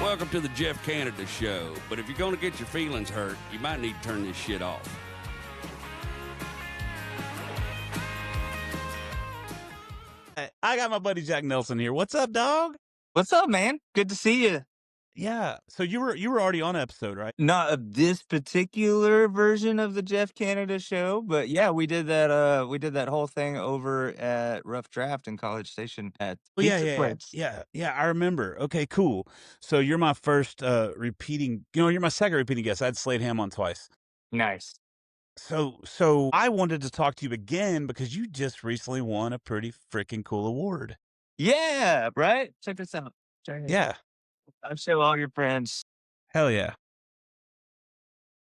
Welcome to the Jeff Canada Show. But if you're going to get your feelings hurt, you might need to turn this shit off. I got my buddy Jack Nelson here. What's up, dog? What's up, man? Good to see you. Yeah. So you were already on an episode, right? Not of this particular version of the Jeff Canada Show, but yeah, we did that whole thing over at Rough Draft in College Station at Oh, yeah, Pizza Place. yeah. I remember. Okay, cool. So you're my first repeating. You're my second repeating guest. I had Slade Ham on twice. Nice. So I wanted to talk to you again because you just recently won a pretty freaking cool award. Yeah, right? Check this out. Yeah. I'll show all your friends. Hell yeah.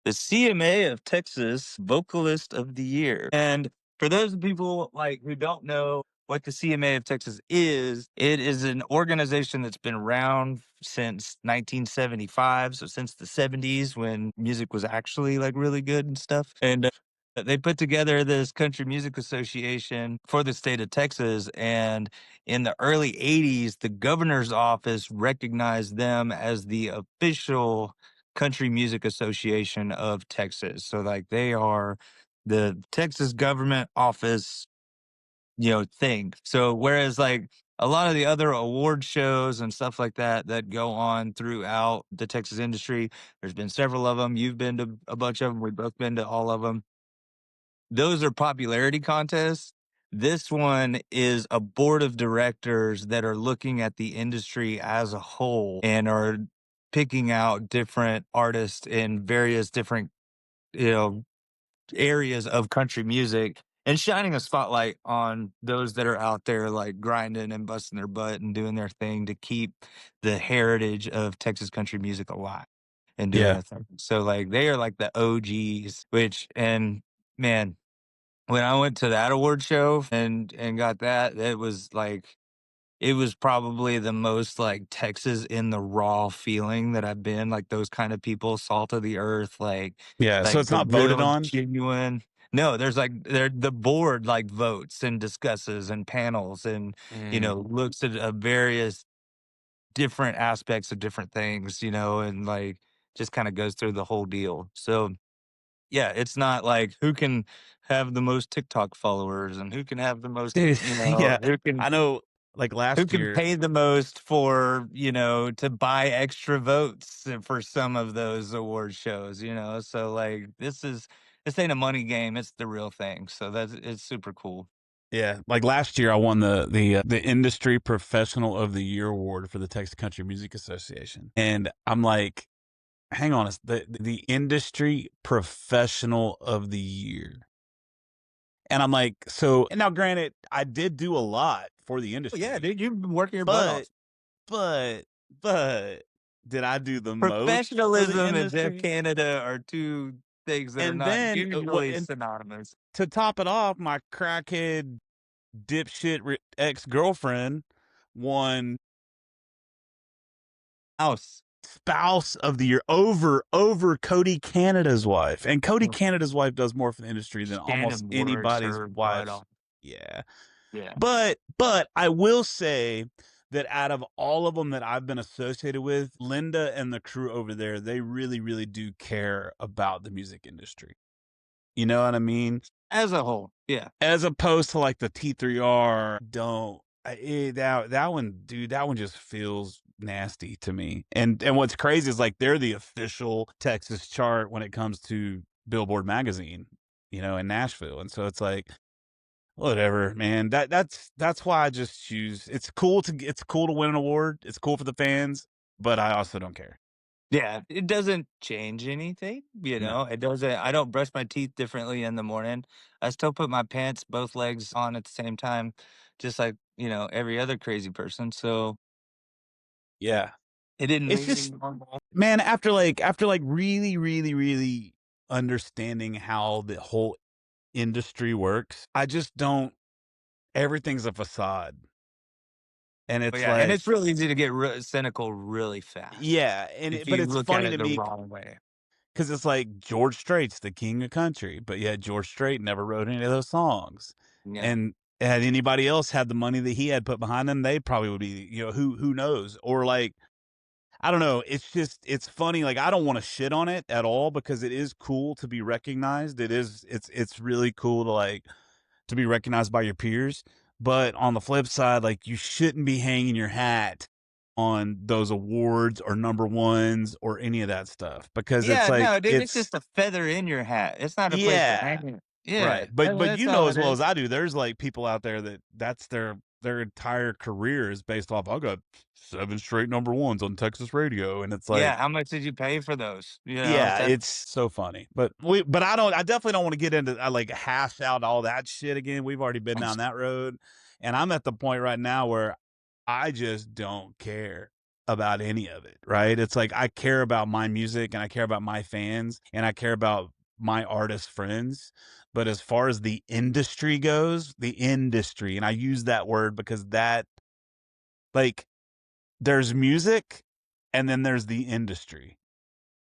The CMA of Texas Vocalist of the Year. And for those people who don't know what the CMA of Texas is, it is an organization that's been around since 1975, so since the 70s when music was actually really good and stuff. And they put together this country music association for the state of Texas. And in the early 80s, the governor's office recognized them as the official country music association of Texas. So they are the Texas government office, thing. So whereas a lot of the other award shows and stuff like that that go on throughout the Texas industry, there's been several of them. You've been to a bunch of them. We've both been to all of them. Those are popularity contests. This one is a board of directors that are looking at the industry as a whole and are picking out different artists in various different, areas of country music and shining a spotlight on those that are out there grinding and busting their butt and doing their thing to keep the heritage of Texas country music alive and doing Yeah. their thing. So they are the OGs, and man, when I went to that award show and got that, it was probably the most Texas in the raw feeling that I've been, those kind of people, salt of the earth, Yeah. So it's the not voted real on. genuine. No, there's the board votes and discusses and panels and looks at various different aspects of different things, and just kind of goes through the whole deal. So yeah, it's not who can have the most TikTok followers and who can have the most, Dude, yeah. who can I know who last can year. pay the most for, to buy extra votes for some of those award shows, So this ain't a money game, it's the real thing. So it's super cool. Yeah, last year I won the Industry Professional of the Year award for the Texas Country Music Association. And I'm like, hang on, the Industry Professional of the Year. And I'm like, so, and now granted, I did do a lot for the industry. Yeah, dude, you've been working your butt off. But did I do the Professionalism most and Jeff Canada are two things that are not usually synonymous. To top it off, my crackhead dipshit ex-girlfriend won Spouse of the Year over Cody Canada's wife. And Cody Canada's wife does more for the industry than almost anybody's wife. Yeah. But I will say that out of all of them that I've been associated with, Linda and the crew over there, they really, really do care about the music industry. You know what I mean? As a whole, yeah. As opposed to the T3R, that one, dude, that one just feels nasty to me. And what's crazy is they're the official Texas chart when it comes to Billboard magazine, in Nashville. And so it's whatever, man. That's why I just choose. It's cool to win an award. It's cool for the fans, but I also don't care. Yeah, it doesn't change anything, No. It doesn't. I don't brush my teeth differently in the morning. I still put my pants, both legs on at the same time, just like, every other crazy person. So yeah, it didn't. It's just, man, after really, really, really understanding how the whole industry works, I just don't. Everything's a facade. And it's and it's real easy to get cynical really fast. Yeah, but it's funny to me wrong way. Because it's George Strait's the king of country, but yet George Strait never wrote any of those songs. Yeah. And had anybody else had the money that he had put behind them, they probably would be, who knows? Or I don't know. It's funny. Like I don't want to shit on it at all because it is cool to be recognized. It's really cool to like to be recognized by your peers. But on the flip side, like you shouldn't be hanging your hat on those awards or number ones or any of that stuff because it's Yeah, like no, dude, it's just a feather in your hat. It's not a place to yeah, hang it. Yeah, right. But that's you know all as it well is. as I do, there's like people out there that that's their entire career is based off. I got 7 straight number ones on Texas radio, and it's Yeah, like how much did you pay for those? You know, yeah, it's so funny. But I definitely don't want to get into I like hash out all that shit again. We've already been down that road. And I'm at the point right now where I just don't care about any of it, right? It's like I care about my music and I care about my fans and I care about my artist friends. But as far as the industry goes, the industry, and I use that word because that like there's music and then there's the industry.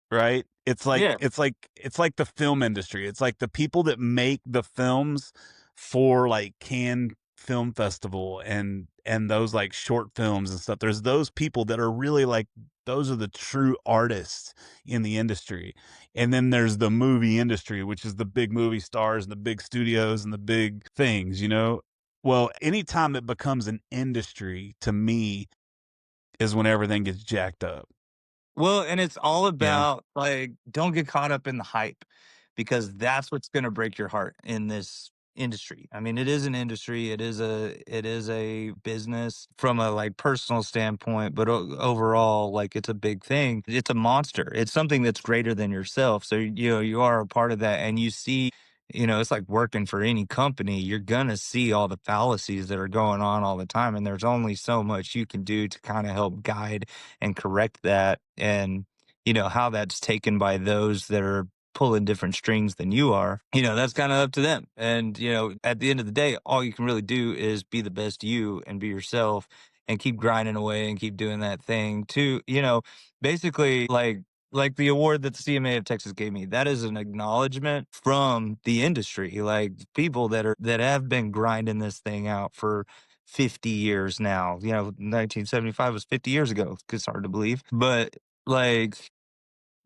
Right? yeah. It's like the film industry. It's like the people that make the films for like Cannes Film Festival and those like short films and stuff. There's those people that are really like those are the true artists in the industry. And then there's the movie industry, which is the big movie stars and the big studios and the big things, you know? Well, anytime it becomes an industry to me is when everything gets jacked up. Well, and it's all You know? about, like, don't get caught up in the hype because that's what's gonna break your heart in this industry. I mean, it is an industry, it is a business from a, like, personal standpoint, but o overall, like, it's a big thing. It's a monster. It's something that's greater than yourself, so, you know, you are a part of that, and you see, you know, it's like working for any company. You're gonna see all the fallacies that are going on all the time, and there's only so much you can do to kinda help guide and correct that. And, you know, how that's taken by those that are pulling different strings than you are, you know, that's kind of up to them. And, you know, at the end of the day, all you can really do is be the best you and be yourself and keep grinding away and keep doing that thing to, you know, basically like the award that the CMA of Texas gave me, that is an acknowledgement from the industry, like people that have been grinding this thing out for 50 years now. You know, 1975 was 50 years ago. It's hard to believe, but like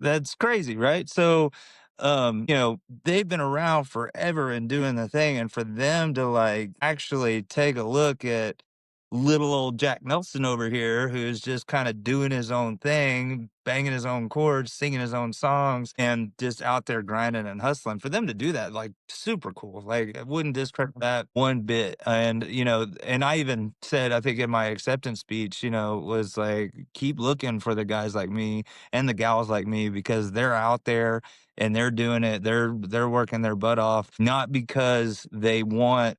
that's crazy, right? So, you know, they've been around forever and doing the thing, and for them to like actually take a look at little old Jack Nelson over here, who's just kind of doing his own thing, banging his own chords, singing his own songs, and just out there grinding and hustling. For them to do that, like super cool. Like I wouldn't discredit that one bit. And you know, and I even said, I think in my acceptance speech, you know, was like, keep looking for the guys like me and the gals like me because they're out there and they're doing it. They're working their butt off, not because they want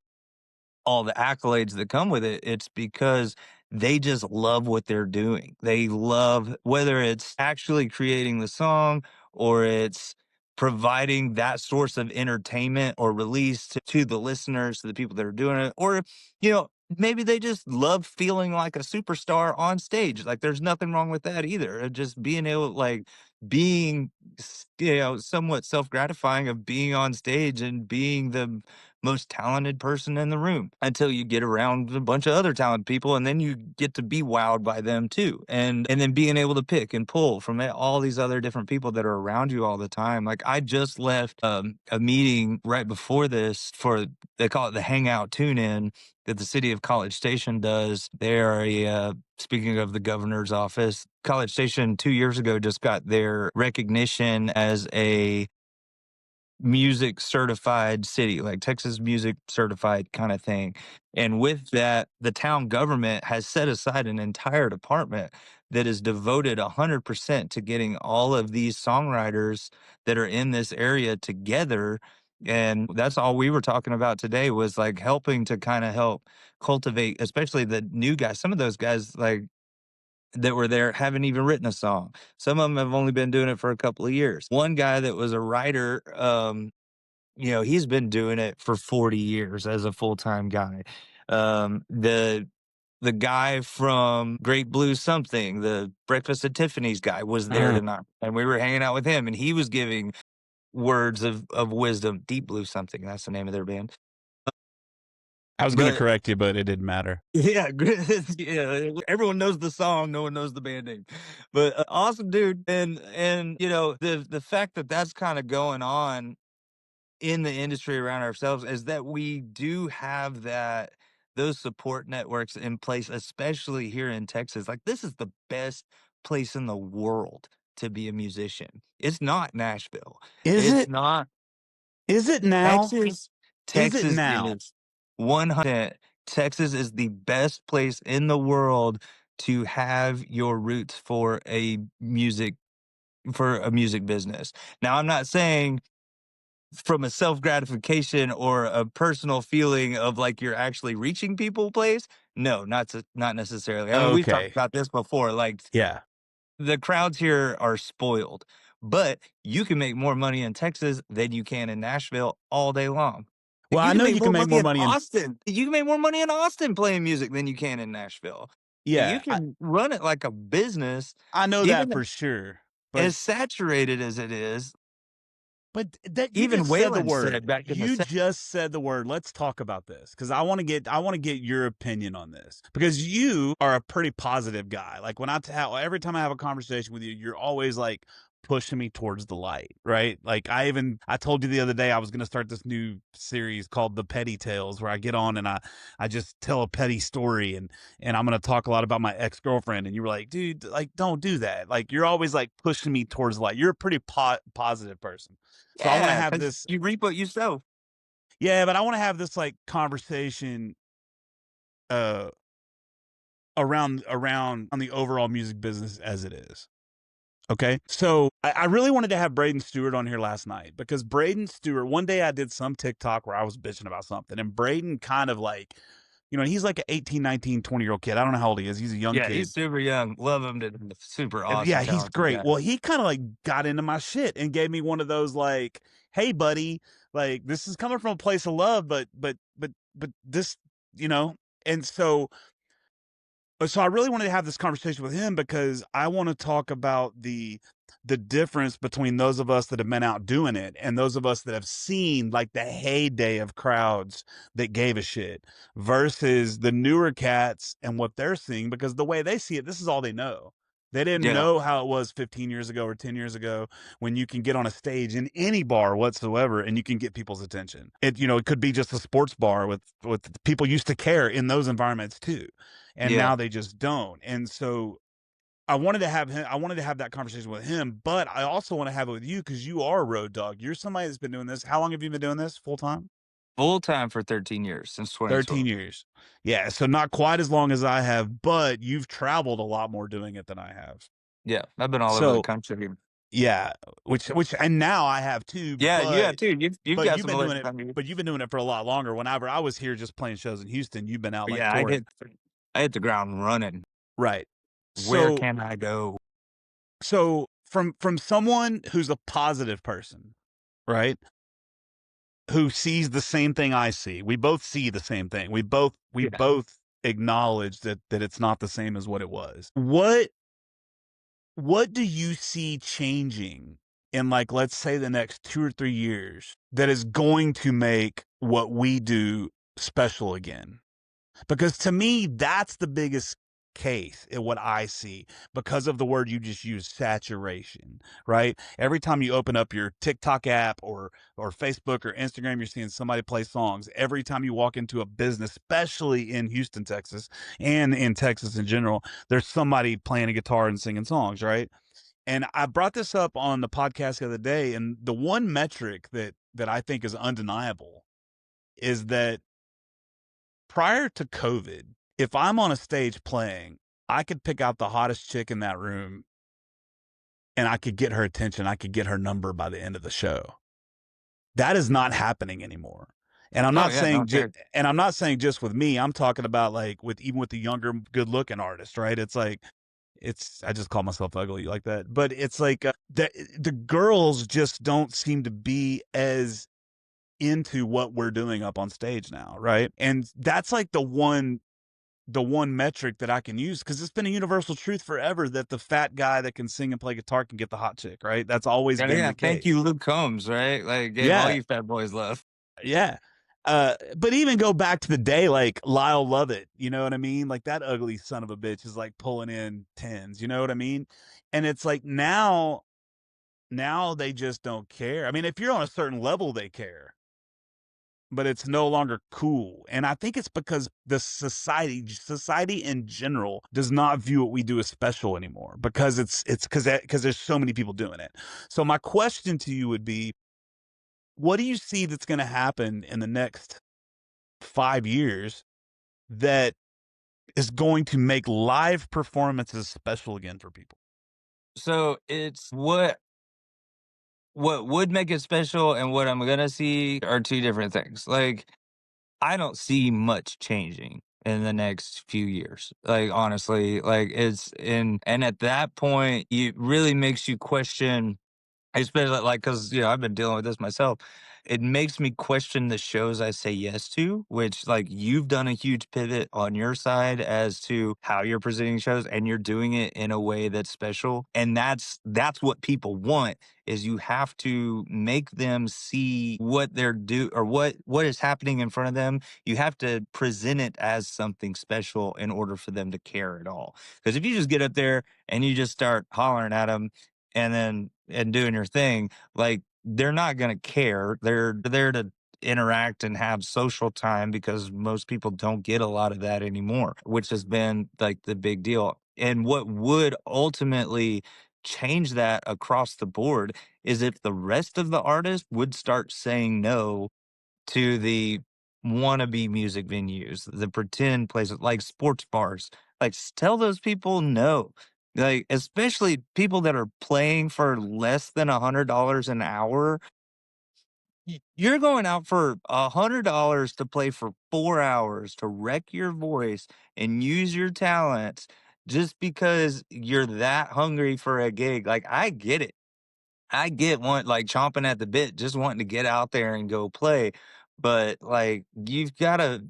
all the accolades that come with it. It's because they just love what they're doing. They love whether it's actually creating the song or it's providing that source of entertainment or release to the listeners, to the people that are doing it, or, you know, maybe they just love feeling like a superstar on stage. Like there's nothing wrong with that either. Just being able, like, being, you know, somewhat self gratifying of being on stage and being the most talented person in the room until you get around a bunch of other talented people and then you get to be wowed by them too. And then being able to pick and pull from all these other different people that are around you all the time. Like I just left a meeting right before this for, they call it the Hangout Tune In, that the city of College Station does. They're speaking of the governor's office, College Station 2 years ago just got their recognition as a music certified city, like Texas music certified kind of thing. And with that, the town government has set aside an entire department that is devoted 100% to getting all of these songwriters that are in this area together. And that's all we were talking about today was like helping to kind of help cultivate, especially the new guys. Some of those guys, like, that were there haven't even written a song. Some of them have only been doing it for a couple of years. One guy that was a writer, you know, he's been doing it for 40 years as a full-time guy. The guy from Great Blue Something, the Breakfast at Tiffany's guy, was there Mm. tonight, and we were hanging out with him, and he was giving words of wisdom. Deep Blue Something, that's the name of their band. I was going to But correct you, but it didn't matter. yeah, yeah, everyone knows the song, no one knows the band name. But awesome dude, and you know, the fact that that's kind of going on in the industry around ourselves is that we do have those support networks in place, especially here in Texas. Like, this is the best place in the world to be a musician. It's not Nashville. Is It's it? not Is it now? Texas. Is it Texas now? is 100. Texas is the best place in the world to have your roots for a music business. Now, I'm not saying from a self gratification or a personal feeling of like you're actually reaching people place. No, not necessarily. I mean, we've talked Okay. about this before. Like, Yeah. the crowds here are spoiled, but you can make more money in Texas than you can in Nashville all day long. Well, You I can know make you can more make money more in money in. Austin. You can make more money in Austin playing music than you can in Nashville. You Yeah, can run it like a business, I know that even for sure. But as saturated as it is. that you Even just said the Waylon word. said back in the You just said the word. Let's talk about this because I want to get your opinion on this because you are a pretty positive guy. Like when every time I have a conversation with you, you're always like pushing me towards the light, right? Like I told you the other day I was going to start this new series called The Petty Tales where I get on and I just tell a petty story and I'm going to talk a lot about my ex-girlfriend and you were like, dude, like don't do that. Like you're always like pushing me towards the light. You're a pretty positive person. So I want to Yeah, have because this, you reap what you sow. yeah, but I want to have this like conversation uh around on the overall music business as it is. Okay. So I really wanted to have Braden Stewart on here last night because Braden Stewart, one day I did some TikTok where I was bitching about something and Braden kind of like, he's like an 18, 19, 20-year-old kid. I don't know how old he is. He's a young Yeah, kid. he's super young. Love him to death. Super Yeah, awesome, he's talented great. guy. Well, he kind of like got into my shit and gave me one of those like, "Hey, buddy, like this is coming from a place of love, but this, you know." And so I really wanted to have this conversation with him because I want to talk about the difference between those of us that have been out doing it and those of us that have seen like the heyday of crowds that gave a shit versus the newer cats and what they're seeing because the way they see it, this is all they know. They didn't Yeah. know how it was 15 years ago or 10 years ago when you can get on a stage in any bar whatsoever and you can get people's attention. It could be just a sports bar with people used to care in those environments too. And Yeah. now they just don't. And so I wanted to have that conversation with him, but I also want to have it with you because you are a road dog. You're somebody that's been doing this. How long have you been doing this full time? Full time for 13 years since 13 2012. years. Yeah. So not quite as long as I have, but you've traveled a lot more doing it than I have. Yeah, I've been all over the So country. yeah, which and now I have too. Yeah, you have too. You've But got you've some been doing electric it. on you. But you've been doing it for a lot longer. Whenever I was here just playing shows in Houston, you've been out But like yeah, touring. I hit the ground running. Right. Where can I go? So from someone who's a positive person, right? Who sees the same thing I see. We both see the same thing. We both acknowledge that it's not the same as what it was. What do you see changing in like let's say the next 2 or 3 years that is going to make what we do special again? Because to me that's the biggest case in what I see because of the word you just used, saturation, right? Every time you open up your TikTok app or Facebook or Instagram, you're seeing somebody play songs. Every time you walk into a business, especially in Houston, Texas, and in Texas in general, there's somebody playing a guitar and singing songs, right? And I brought this up on the podcast the other day, and the one metric that I think is undeniable is that prior to COVID, if I'm on a stage playing, I could pick out the hottest chick in that room and I could get her attention. I could get her number by the end of the show. That is not happening anymore. And I'm not saying and I'm not saying just with me. I'm talking about like even with the younger, good-looking artists, right? It's like I just call myself ugly like that. But it's like the girls just don't seem to be as into what we're doing up on stage now, right? And that's like the one metric that I can use because it's been a universal truth forever that the fat guy that can sing and play guitar can get the hot chick, right? That's always been the case. Thank you, Luke Combs, right? Like, gave all you fat boys love. Yeah. But even go back to the day like Lyle Lovett, you know what I mean? Like that ugly son of a bitch is like pulling in tens, you know what I mean? And it's like now they just don't care. I mean, if you're on a certain level, they care, but it's no longer cool. And I think it's because the society in general does not view what we do as special anymore because it's because there's so many people doing it. So my question to you would be, what do you see that's going to happen in the next 5 years that is going to make live performances special again for people? So it's what would make it special and what I'm gonna see are two different things. Like, I don't see much changing in the next few years. Like, honestly, like it's in and at that point, it really makes you question. Especially, like, cause I've been dealing with this myself. It makes me question the shows I say yes to, which, like, you've done a huge pivot on your side as to how you're presenting shows, and you're doing it in a way that's special, and that's what people want, is you have to make them see what they're do or what is happening in front of them. You have to present it as something special in order for them to care at all. Because if you just get up there and you just start hollering at them and doing your thing, like they're not going to care. They're there to interact and have social time because most people don't get a lot of that anymore, which has been like the big deal. And what would ultimately change that across the board is if the rest of the artists would start saying no to the wannabe music venues, the pretend places like sports bars. Like, tell those people no. Like, especially people that are playing for less than $100 an hour. You're going out for $100 to play for 4 hours to wreck your voice and use your talents just because you're that hungry for a gig. Like, I get it. I get one like chomping at the bit, just wanting to get out there and go play. But like you've gotta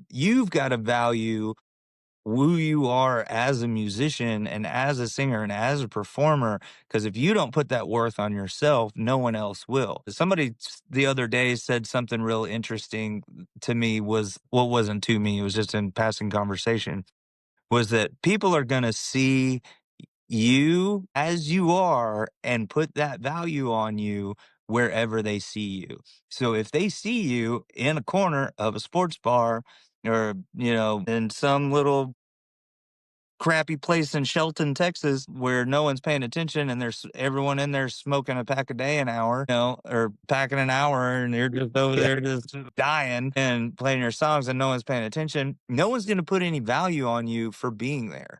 value who you are as a musician and as a singer and as a performer. Because if you don't put that worth on yourself, no one else will. Somebody the other day said something real interesting to me was well, wasn't to me, it was just in passing conversation, was that people are gonna see you as you are and put that value on you wherever they see you. So if they see you in a corner of a sports bar or, in some little crappy place in Shelton, Texas, where no one's paying attention and there's everyone in there smoking a pack a day an hour, or packing an hour, and you're just over Yeah. there just dying and playing your songs and no one's paying attention. No one's going to put any value on you for being there.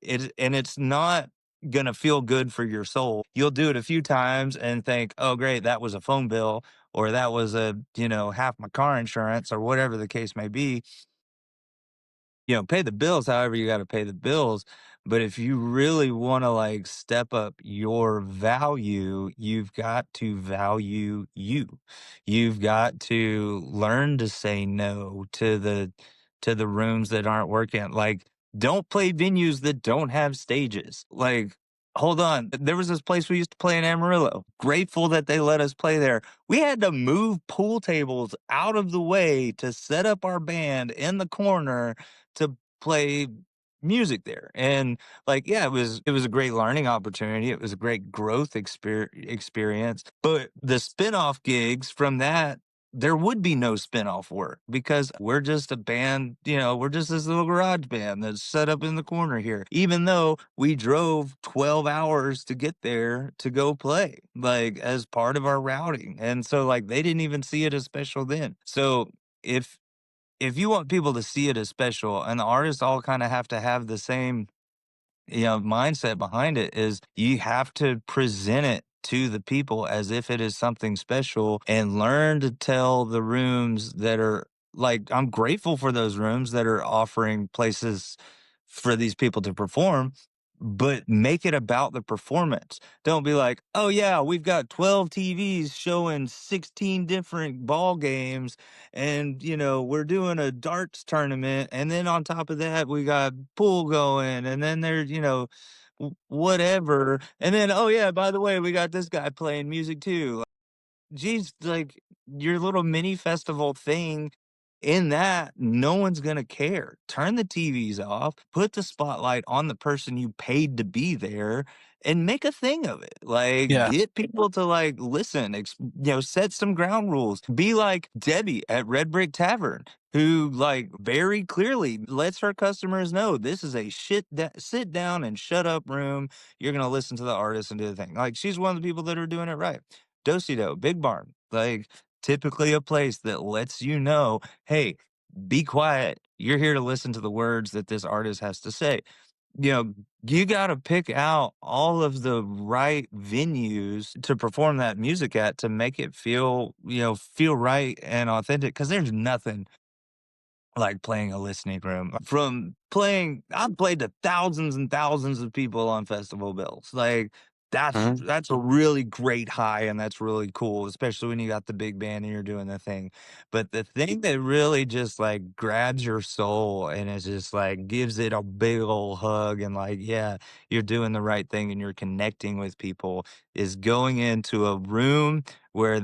It's not going to feel good for your soul. You'll do it a few times and think, oh, great, that was a phone bill or that was half my car insurance or whatever the case may be. Pay the bills however you gotta pay the bills, but if you really wanna, like, step up your value, you've got to value you. You've got to learn to say no to the rooms that aren't working. Like, don't play venues that don't have stages. Like, hold on, there was this place we used to play in Amarillo. Grateful that they let us play there. We had to move pool tables out of the way to set up our band in the corner to play music there. And like, yeah, it was a great learning opportunity. It was a great growth experience. But the spin-off gigs from that, there would be no spin-off work because we're just a band, we're just this little garage band that's set up in the corner here. Even though we drove 12 hours to get there to go play, like as part of our routing. And so like they didn't even see it as special then. So if you want people to see it as special and the artists all kind of have to have the same mindset behind it, is you have to present it to the people as if it is something special and learn to tell the rooms that are like, I'm grateful for those rooms that are offering places for these people to perform, but make it about the performance. Don't be like, oh yeah, we've got 12 TVs showing 16 different ball games and we're doing a darts tournament, and then on top of that we got pool going, and then there's whatever, and then oh yeah, by the way, we got this guy playing music too. Geez, like your little mini festival thing in that, no one's gonna care. Turn the TVs off, put the spotlight on the person you paid to be there, and make a thing of it. Like, Yeah. get people to like listen, set some ground rules. Be like Debbie at Red Brick Tavern, who like very clearly lets her customers know this is a sit down and shut up room. You're gonna listen to the artist and do the thing. Like, she's one of the people that are doing it right. Dosido, Big Barn, like typically a place that lets you know, hey, be quiet. You're here to listen to the words that this artist has to say. You know, you got to pick out all of the right venues to perform that music at to make it feel right and authentic. Cause there's nothing like playing a listening room. I've played to thousands and thousands of people on festival bills. Like that's a really great high and that's really cool, especially when you got the big band and you're doing the thing. But the thing that really just like grabs your soul and is just like gives it a big old hug and like, yeah, you're doing the right thing and you're connecting with people is going into a room where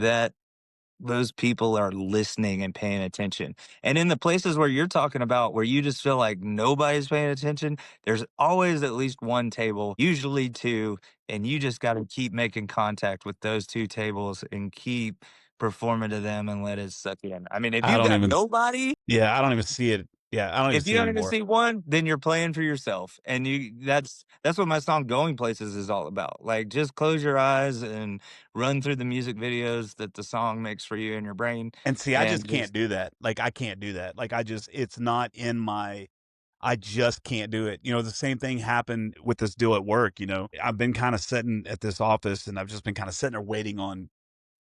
those people are listening and paying attention. And in the places where you're talking about where you just feel like nobody's paying attention, there's always at least one table, usually two, and you just got to keep making contact with those two tables and keep performing to them and let it suck in. I mean, if I you've don't got even nobody, Yeah, I don't even see it. Yeah, I don't even if you see it don't even anymore. see one, then you're playing for yourself. And that's what my song Going Places is all about. Like just close your eyes and run through the music videos that the song makes for you in your brain And see, I just and can't just do that. Like, I can't do that. Like, it's not in I just can't do it. The same thing happened with this deal at work. I've been kind of sitting at this office and I've just been kind of sitting there waiting on,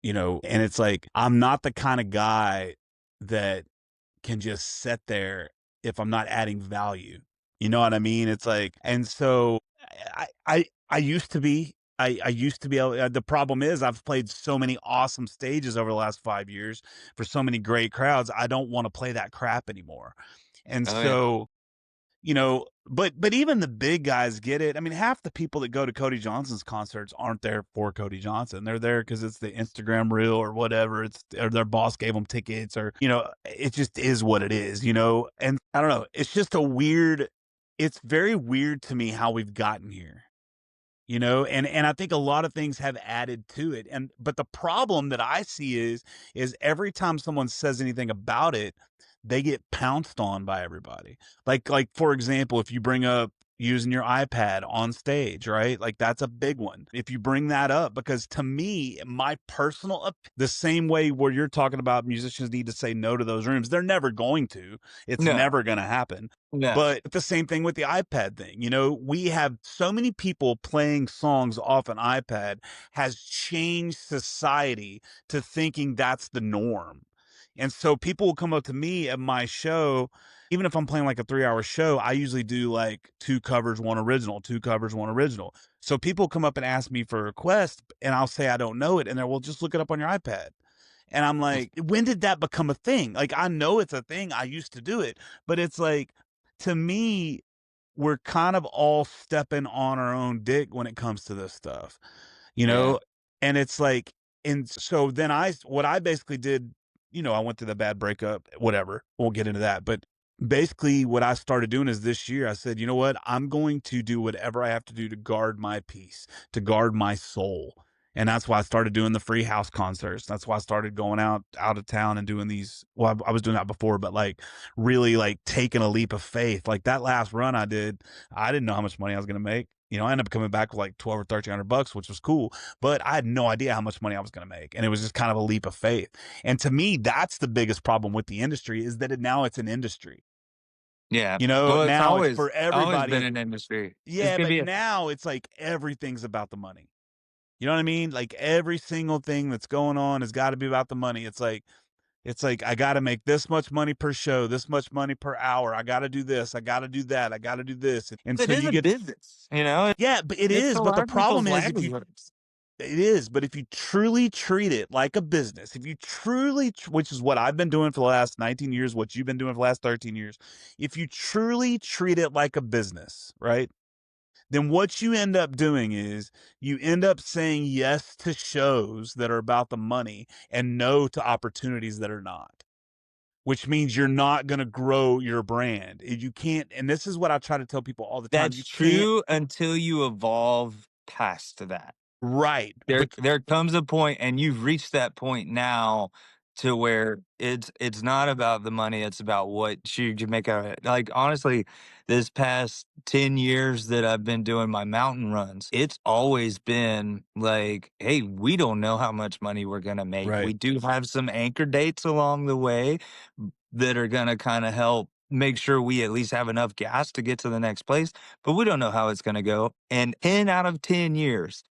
and it's like, I'm not the kind of guy that can just sit there if I'm not adding value. You know what I mean? It's like, and so I used to be. I used to be able. The problem is, I've played so many awesome stages over the last 5 years for so many great crowds. I don't want to play that crap anymore. And oh yeah. so, but even the big guys get it. I mean, half the people that go to Cody Johnson's concerts aren't there for Cody Johnson. They're there because it's the Instagram reel or whatever. Or their boss gave them tickets, or it just is what it is. And I don't know. It's just a weird. It's very weird to me how we've gotten here. And I think a lot of things have added to it. But the problem that I see is every time someone says anything about it, they get pounced on by everybody. Like for example, if you bring up using your iPad on stage, right? Like that's a big one. If you bring that up, because to me, my personal, the same way where you're talking about musicians need to say no to those rooms, they're never going to. It's No, never going to happen. no. But the same thing with the iPad thing. We have so many people playing songs off an iPad has changed society to thinking that's the norm. And so people will come up to me at my show, even if I'm playing like a 3-hour show, I usually do like 2 covers, 1 original, 2 covers, 1 original. So people come up and ask me for a request and I'll say I don't know it. And they're, well, just look it up on your iPad. And I'm like, when did that become a thing? Like, I know it's a thing. I used to do it, but it's like, to me, we're kind of all stepping on our own dick when it comes to this stuff, you Yeah. know? And it's like, and so then what I basically did, I went through the bad breakup, whatever. Won't get into that. But basically, what I started doing is this year, I said, you know what? I'm going to do whatever I have to do to guard my peace, to guard my soul. And that's why I started doing the free house concerts. That's why I started going out of town and doing these. Well, I was doing that before, but like really like taking a leap of faith. Like that last run I did, I didn't know how much money I was going to make. I ended up coming back with like 12 or 1300 bucks, which was cool, but I had no idea how much money I was going to make. And it was just kind of a leap of faith. And to me, that's the biggest problem with the industry is that now it's an industry. Yeah. Well, it's Now it's always for always been everybody. an industry. It's Yeah, gonna but be a now it's like everything's about the money. You know what I mean? Like every single thing that's going on has got to be about the money. It's like I got to make this much money per show, this much money per hour. I got to do this, I got to do that, I got to do this. And it so is you a get business, you know? Yeah, but it It's is, a but lot the of people's problem is livelihoods. but if you truly treat it like a business, if you truly which is what I've been doing for the last 19 years, what you've been doing for the last 13 years, if you truly treat it like a business, right? Then what you end up doing is you end up saying yes to shows that are about the money and no to opportunities that are not. which means you're not going to grow your brand. You can't, and this is what I try to tell people all the time. You That's can't, true until you evolve past that. right? There comes a point, and you've reached that point now to where it's not about the money, it's about what you can make out of it. Like, honestly, this past 10 years that I've been doing my mountain runs, it's always been like, "Hey, we don't know how much money we're gonna make." Right. We do have some anchor dates along the way that are gonna kinda help make sure we at least have enough gas to get to the next place, but we don't know how it's gonna go, and 10 out of 10 years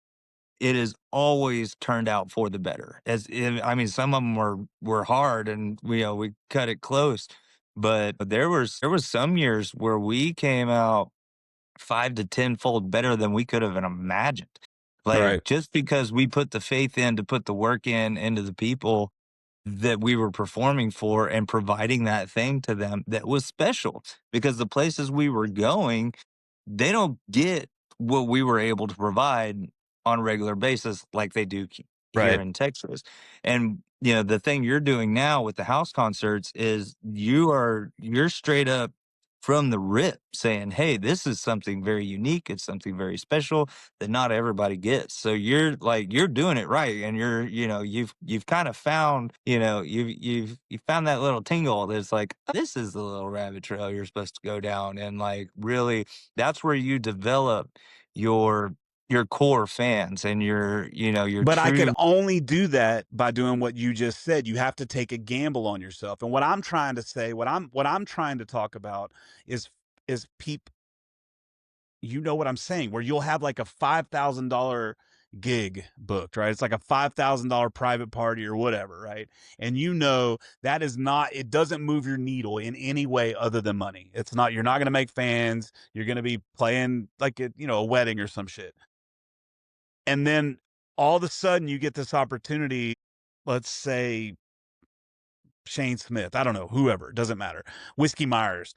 it has always turned out for the better. I mean, some of them were hard, and we cut it close, but there was some years where we came out 5 to 10-fold better than we could have imagined. Like, Right. just because we put the faith in to put the work into the people that we were performing for and providing that thing to them that was special, because the places we were going, they don't get what we were able to provide on a regular basis like they do here Right. in Texas. And the thing you're doing now with the house concerts is you're straight up from the rip saying, "Hey, this is something very unique. It's something very special that not everybody gets." So you're doing it right, and you've kind of found you found that little tingle that's like, this is the little rabbit trail you're supposed to go down, and like really that's where you develop your your core fans and your But I could true. only do that by doing what you just said. You have to take a gamble on yourself. And what I'm trying to say, what I'm trying to talk about is peep, you know what I'm saying, where you'll have like a $5,000 gig booked, right? It's like a $5,000 private party or whatever, right? And that is not, it doesn't move your needle in any way other than money. It's not, you're not going to make fans. You're going to be playing like a wedding or some shit. And then all of a sudden you get this opportunity, let's say Shane Smith, I don't know, whoever, it doesn't matter. Whiskey Myers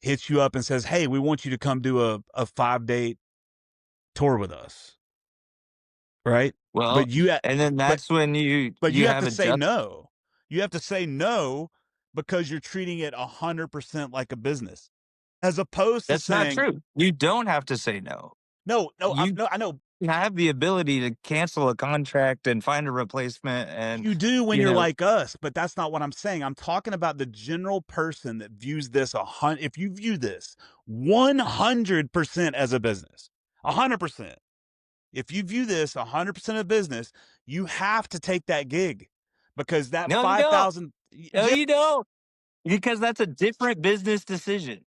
hits you up and says, "Hey, we want you to come do a 5-date tour with us." Right? Well, But you ha- and then but that's when but you you have have to a say just. no. You have to say no because you're treating it 100% like a business. As opposed to That's not saying, true. You don't have to say no. "No, no, You I know have the ability to cancel a contract and find a replacement, and you do when you you're know like us, but that's not what I'm saying. I'm talking about the general person that views this if you view this 100% as a business, 100%. If you view this 100% of business, you have to take that gig because that no, you don't. 5,000, No, yeah, you don't, because that's a different business decision.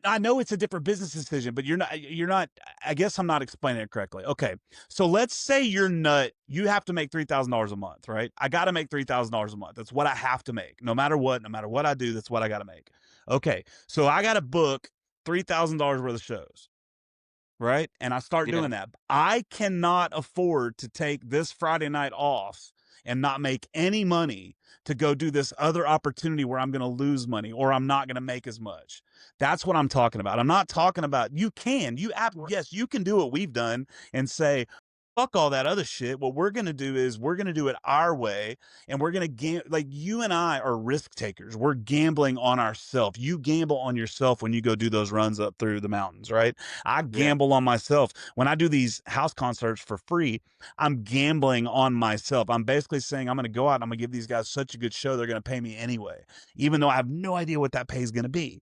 I know it's a different business decision, but you're not, I guess I'm not explaining it correctly. Okay. So let's say you have to make $3,000 a month, right? I got to make $3,000 a month. That's what I have to make. No matter what I do, that's what I got to make. Okay. So I got to book $3,000 worth of shows, right? And I start Yeah. doing that. I cannot afford to take this Friday night off and not make any money to go do this other opportunity where I'm going to lose money or I'm not going to make as much. That's what I'm talking about. I'm not talking about yes, you can do what we've done and say, fuck all that other shit. What we're going to do is we're going to do it our way, and we're going to like, you and I are risk takers. We're gambling on ourselves. You gamble on yourself when you go do those runs up through the mountains, right? I Yeah. gamble on myself. When I do these house concerts for free, I'm gambling on myself. I'm basically saying I'm going to go out and I'm going to give these guys such a good show, they're going to pay me anyway, even though I have no idea what that pay is going to be.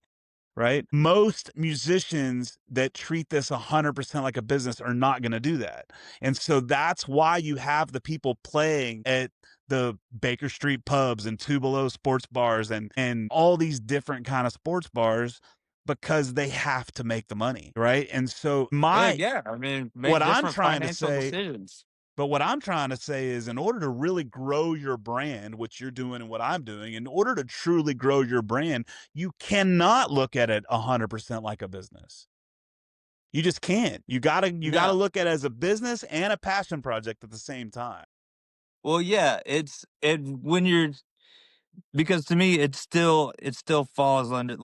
Right? Most musicians that treat this 100% like a business are not going to do that. And so that's why you have the people playing at the Baker Street pubs and Two Below sports bars and all these different kind of sports bars, because they have to make the money, right? And so Yeah, I mean, what make I'm different trying to financial say decisions. what I'm trying to say is, in order to really grow your brand, what you're doing and what I'm doing, in order to truly grow your brand, you cannot look at it 100% like a business. You just can't. You gotta No. look at it as a business and a passion project at the same time. Well, yeah, it when you're because to me it still falls under.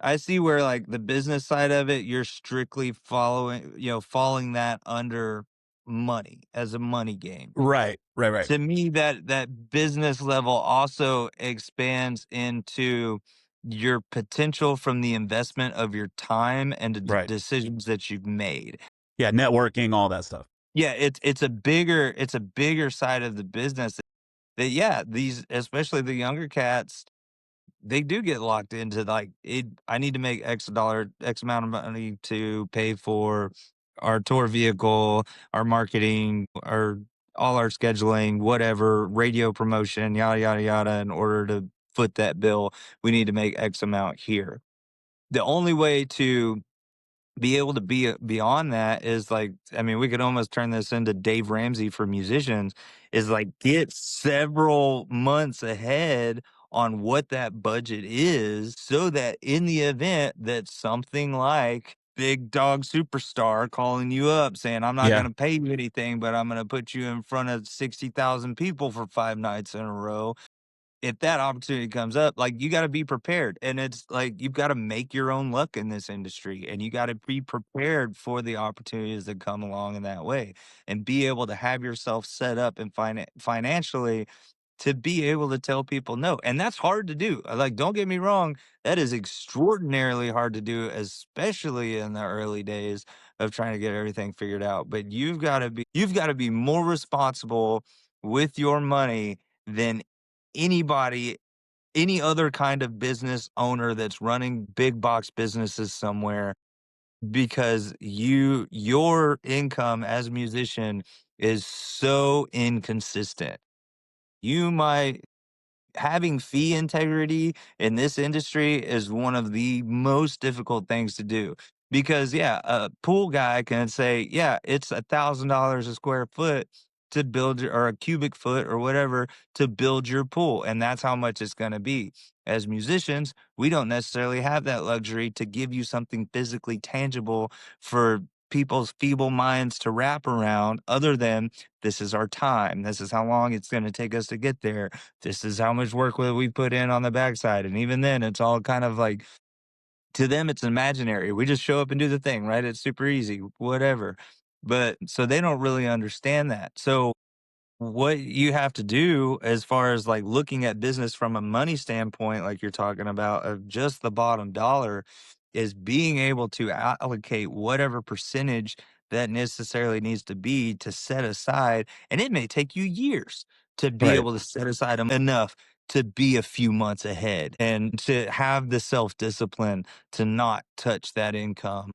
I see where, like, the business side of it, you're strictly following that under money as a money game. Right, right, right, To me, that business level also expands into your potential from the investment of your time and the right. decisions that you've made. Yeah, networking, all that stuff. Yeah, it's a bigger side of the business that, yeah, these, especially the younger cats, they do get locked into, like, it I need to make X amount of money to pay for our tour vehicle, our marketing, all our scheduling, whatever, radio promotion, yada, yada, yada. In order to foot that bill, we need to make X amount here. The only way to be able to be beyond that is, like, I mean, we could almost turn this into Dave Ramsey for musicians, is like get several months ahead on what that budget is, so that in the event that something like Big Dog Superstar calling you up saying, I'm not Yeah, going to pay you anything, but I'm going to put you in front of 60,000 people for 5 nights in a row, if that opportunity comes up, like, you gotta be prepared, and it's like, you've gotta make your own luck in this industry, and you gotta be prepared for the opportunities that come along in that way, and be able to have yourself set up and financially to be able to tell people no, and that's hard to do. Like, don't get me wrong, that is extraordinarily hard to do, especially in the early days of trying to get everything figured out, but you've gotta be more responsible with your money than anybody, any other kind of business owner that's running big box businesses somewhere, because your income as a musician is so inconsistent. You might Having fee integrity in this industry is one of the most difficult things to do, because, yeah, a pool guy can say, yeah, it's $1,000 a square foot to build or a cubic foot or whatever to build your pool, and that's how much it's going to be. As musicians, we don't necessarily have that luxury to give you something physically tangible for people's feeble minds to wrap around, other than, this is our time, this is how long it's going to take us to get there, this is how much work we put in on the backside. And even then, it's all kind of like, to them, it's imaginary. We just show up and do the thing, right? It's super easy, whatever. But so they don't really understand that. So what you have to do, as far as like looking at business from a money standpoint, like you're talking about, of just the bottom dollar, is being able to allocate whatever percentage that necessarily needs to be to set aside. And it may take you years to be right. able to set aside enough to be a few months ahead and to have the self discipline to not touch that income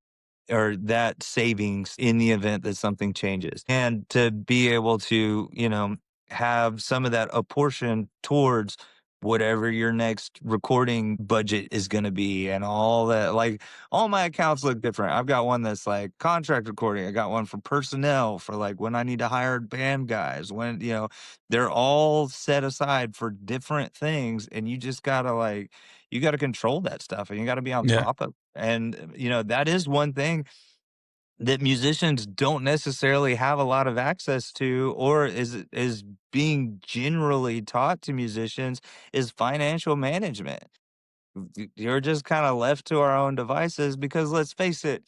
or that savings in the event that something changes, and to be able to, have some of that apportioned towards whatever your next recording budget is going to be and all that. Like, all my accounts look different. I've got one that's like contract recording, I got one for personnel, for like when I need to hire band guys, when, they're all set aside for different things, and you just got to, like, you got to control that stuff, and you got to be on Yeah, top of. And, that is one thing that musicians don't necessarily have a lot of access to, or is being generally taught to musicians, is financial management. You're just kind of left to our own devices, because let's face it,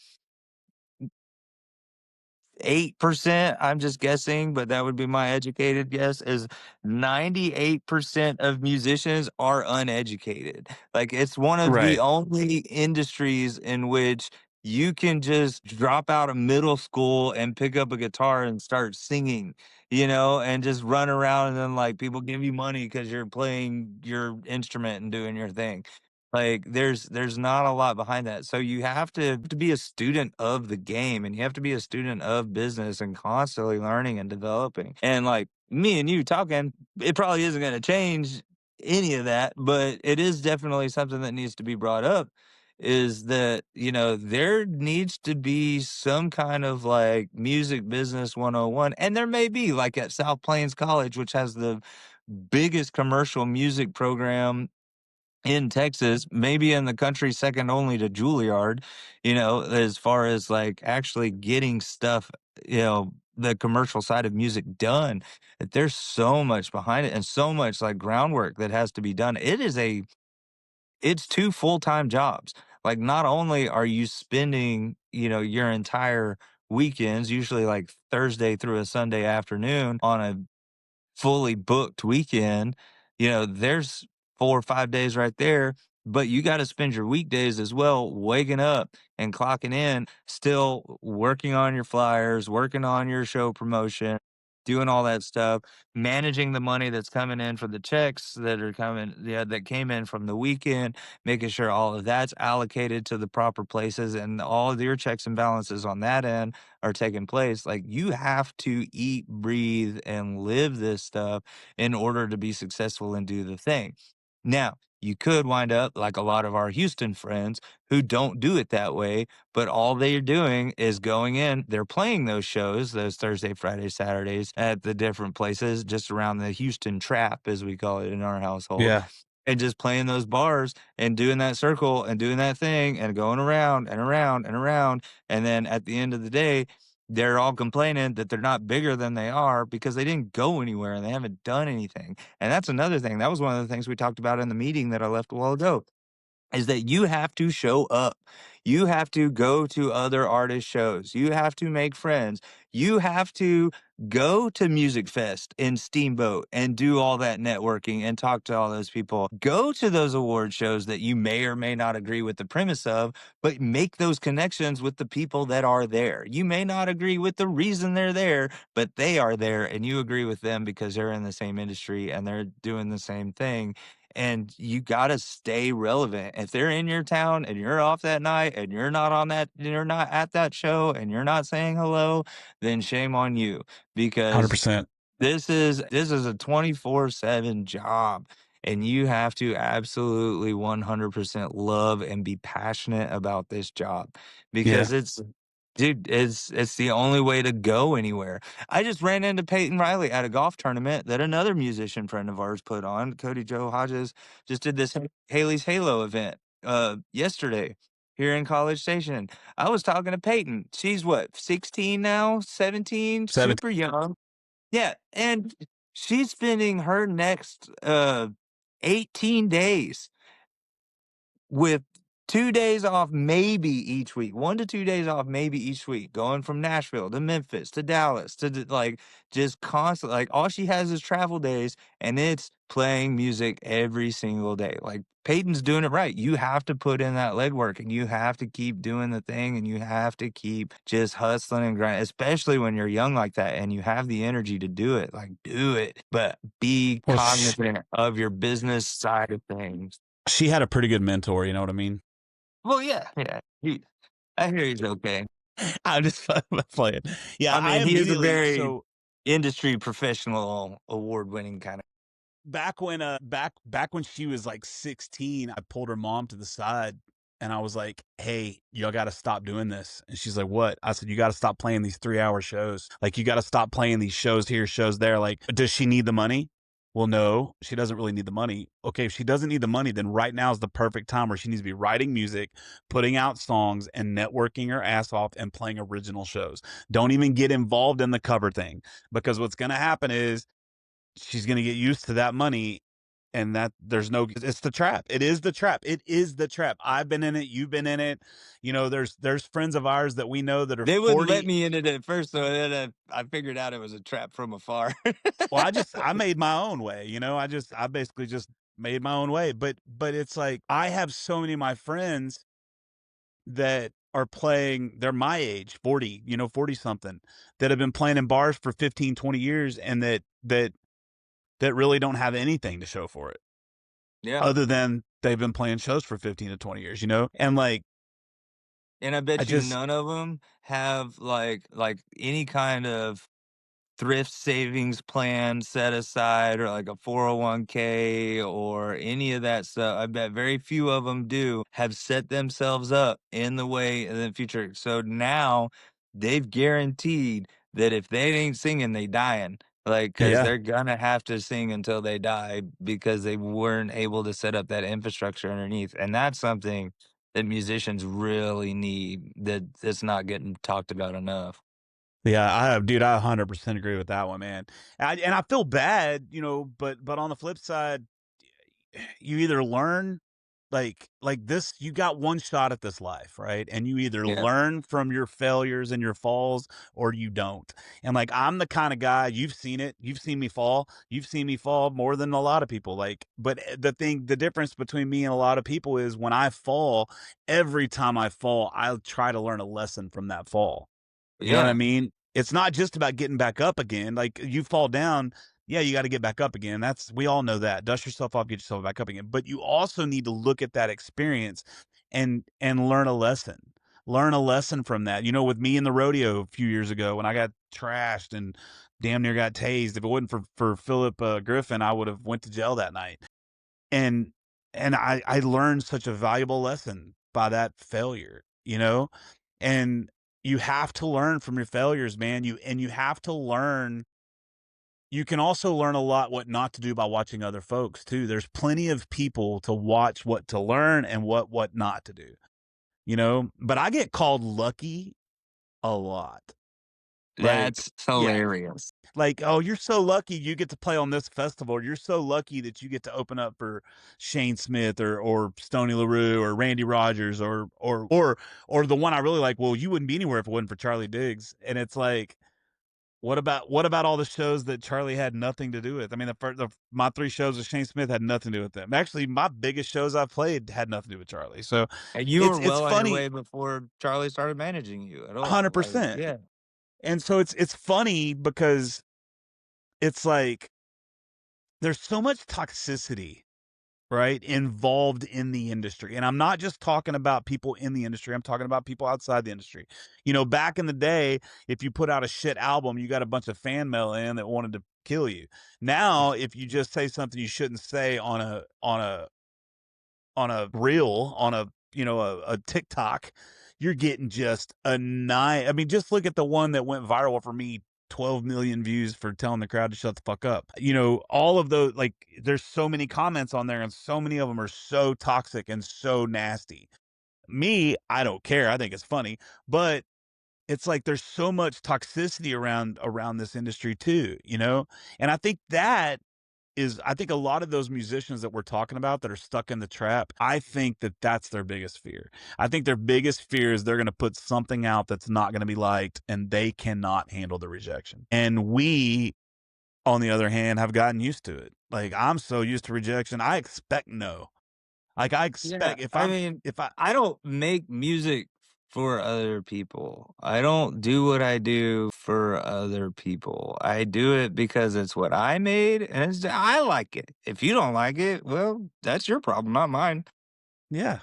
8%, I'm just guessing, but that would be my educated guess, is 98% of musicians are uneducated. Like, it's one of the right. only industries in which you can just drop out of middle school and pick up a guitar and start singing, and just run around, and then, like, people give you money because you're playing your instrument and doing your thing. Like, there's not a lot behind that. So you have to be a student of the game, and you have to be a student of business and constantly learning and developing. And like me and you talking, it probably isn't going to change any of that, but it is definitely something that needs to be brought up, is that, there needs to be some kind of like music business 101. And there may be, like, at South Plains College, which has the biggest commercial music program in Texas, maybe in the country, second only to Juilliard, as far as like actually getting stuff, the commercial side of music done, that there's so much behind it and so much like groundwork that has to be done. It's two full-time jobs. Like, not only are you spending, your entire weekends, usually like Thursday through a Sunday afternoon on a fully booked weekend, there's 4 or 5 days right there, but you gotta spend your weekdays as well waking up and clocking in, still working on your flyers, working on your show promotion, doing all that stuff, managing the money that's coming in for the checks that are coming yeah, that came in from the weekend, making sure all of that's allocated to the proper places and all of your checks and balances on that end are taking place. Like you have to eat, breathe, and live this stuff in order to be successful and do the thing. Now, you could wind up like a lot of our Houston friends who don't do it that way, but all they're doing is going in, they're playing those shows, those Thursday, Friday, Saturdays at the different places just around the Houston trap, as we call it in our household, Yeah. and just playing those bars and doing that circle and doing that thing and going around and around and around. And then at the end of the day, they're all complaining that they're not bigger than they are because they didn't go anywhere and they haven't done anything. And that's another thing. That was one of the things we talked about in the meeting that I left a while ago is that you have to show up. You have to go to other artist shows. You have to make friends. You have to go to Music Fest in Steamboat and do all that networking and talk to all those people. Go to those award shows that you may or may not agree with the premise of, but make those connections with the people that are there. You may not agree with the reason they're there, but they are there and you agree with them because they're in the same industry and they're doing the same thing, and you gotta stay relevant. If they're in your town and you're off that night and you're not at that show and you're not saying hello, then shame on you because 100%. this is a 24/7 job and you have to absolutely 100% love and be passionate about this job Yeah. because it's the only way to go anywhere. I just ran into Peyton Riley at a golf tournament that another musician friend of ours put on. Cody Joe Hodges just did this Haley's Halo event yesterday here in College Station. I was talking to Peyton. She's what, 16 now, 17, 17. super young. Yeah, and she's spending her next 18 days with 2 days off maybe each week, 1 to 2 days off maybe each week, going from Nashville to Memphis to Dallas to like just constant like all she has is travel days and it's playing music every single day. Like Peyton's doing it right. You have to put in that legwork and you have to keep doing the thing and you have to keep just hustling and grinding, especially when you're young like that and you have the energy to do it. Like do it, but be Well, cognizant of your business side of things. she had a pretty good mentor, you know what I mean? Well, yeah, yeah. I hear he's okay. I'm just playing. Yeah, I I mean, he is a immediately very so industry professional, award-winning kinda. back when she was like 16, I pulled her mom to the side and I was like, "Hey, y'all got to stop doing this." And she's like, "What?" I said, "You got to stop playing these 3-hour shows. Like you got to stop playing these shows here, shows there. Like, does she need the money?" Well, no, she doesn't really need the money. Okay, if she doesn't need the money, then right now is the perfect time where she needs to be writing music, putting out songs, and networking her ass off and playing original shows. Don't even get involved in the cover thing because what's going to happen is she's going to get used to that money and that there's no it's the trap. It is the trap. It is the trap. I've been in it, you've been in it. There's friends of ours that we know that are They wouldn't let 40. me in it at first, so then I figured out it was a trap from afar. Well, I made my own way, I basically just made my own way, but it's like I have so many of my friends that are playing, they're my age, 40, 40 something, that have been playing in bars for 15, 20 years and that really don't have anything to show for it Yeah, other than they've been playing shows for 15 to 20 years, and like and I I bet you just none of them have, like, any kind of thrift savings plan set aside or like a 401k or any of that stuff. I bet very few of them do have set themselves up in the way in the future. So now they've guaranteed that if they ain't singing, they dying. Like, cause yeah. they're gonna have to sing until they die because they weren't able to set up that infrastructure underneath. And that's something that musicians really need that's not getting talked about enough. Yeah, dude, I 100% agree with that one, man. And I feel bad, but on the flip side, you either learn like this, you got one shot at this life, right? And you either Yeah. learn from your failures and your falls or you don't. And like I'm the kind of guy, you've seen it, you've seen me fall, you've seen me fall more than a lot of people. Like, but the difference between me and a lot of people is when I fall, every time I fall, I'll try to learn a lesson from that fall. You know what I Yeah. mean? It's not just about getting back up again. Like you fall down, yeah, you got to get back up again. We all know that. Dust yourself off, get yourself back up again. But you also need to look at that experience and learn a lesson. Learn a lesson from that. You know, with me in the rodeo a few years ago when I got trashed and damn near got tased. If it wasn't for Philip Griffin, I would have went to jail that night. And I learned such a valuable lesson by that failure, you know? And you have to learn from your failures, man. You have to learn. You can also learn a lot what not to do by watching other folks too. There's plenty of people to watch what to learn and what not to do, you know? But I get called lucky a lot. Like, That's yeah, hilarious. like, "Oh, you're so lucky you get to play on this festival. You're so lucky that you get to open up for Shane Smith or Stoney LaRue or Randy Rogers or the one I really like, well, you wouldn't be anywhere if it wasn't for Charlie Diggs." And it's like, what about all the shows that Charlie had nothing to do with? I mean, my 3 shows with Shane Smith had nothing to do with them. Actually, my biggest shows I've played had nothing to do with Charlie. So And you were it's well on your funny, way before Charlie started managing you at all. Like, 100%. yeah. And so it's funny because it's like there's so much toxicity, right, involved in the industry. And I'm not just talking about people in the industry, I'm talking about people outside the industry. You know, back in the day, if you put out a shit album, you got a bunch of fan mail in that wanted to kill you. Now, if you just say something you shouldn't say on a reel, on a, you know, a TikTok, you're getting just a night. I mean, just look at the one that went viral for me, 12 million views for telling the crowd to shut the fuck up. You know, all of those, like, there's so many comments on there and so many of them are so toxic and so nasty. Me, I don't care. I think it's funny, but it's like there's so much toxicity around this industry too, you know? And I think a lot of those musicians that we're talking about that are stuck in the trap, I think that that's their biggest fear. I think their biggest fear is they're going to put something out that's not going to be liked and they cannot handle the rejection. And we, on the other hand, have gotten used to it. Like I'm so used to rejection. I expect no. Like I Yeah. expect I mean, if I I don't make music for other people. I don't do what I do for other people. I do it because it's what I made and I like it. If you don't like it, well, that's your problem, not mine. yeah.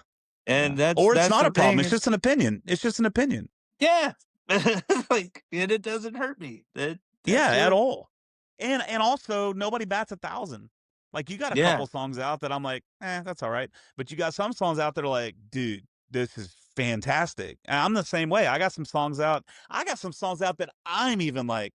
And Yeah. Or it's that's not the a problem. thing. It's just an opinion. It's just an opinion. Yeah. Like, and it doesn't hurt me. Yeah, That's at it. all. And also nobody bats 1,000. Like you got a Yeah. couple songs out that I'm like, that's all right. But you got some songs out that are like, dude, this is fantastic. And I'm the same way. I got some songs out. I got some songs out that I'm even like,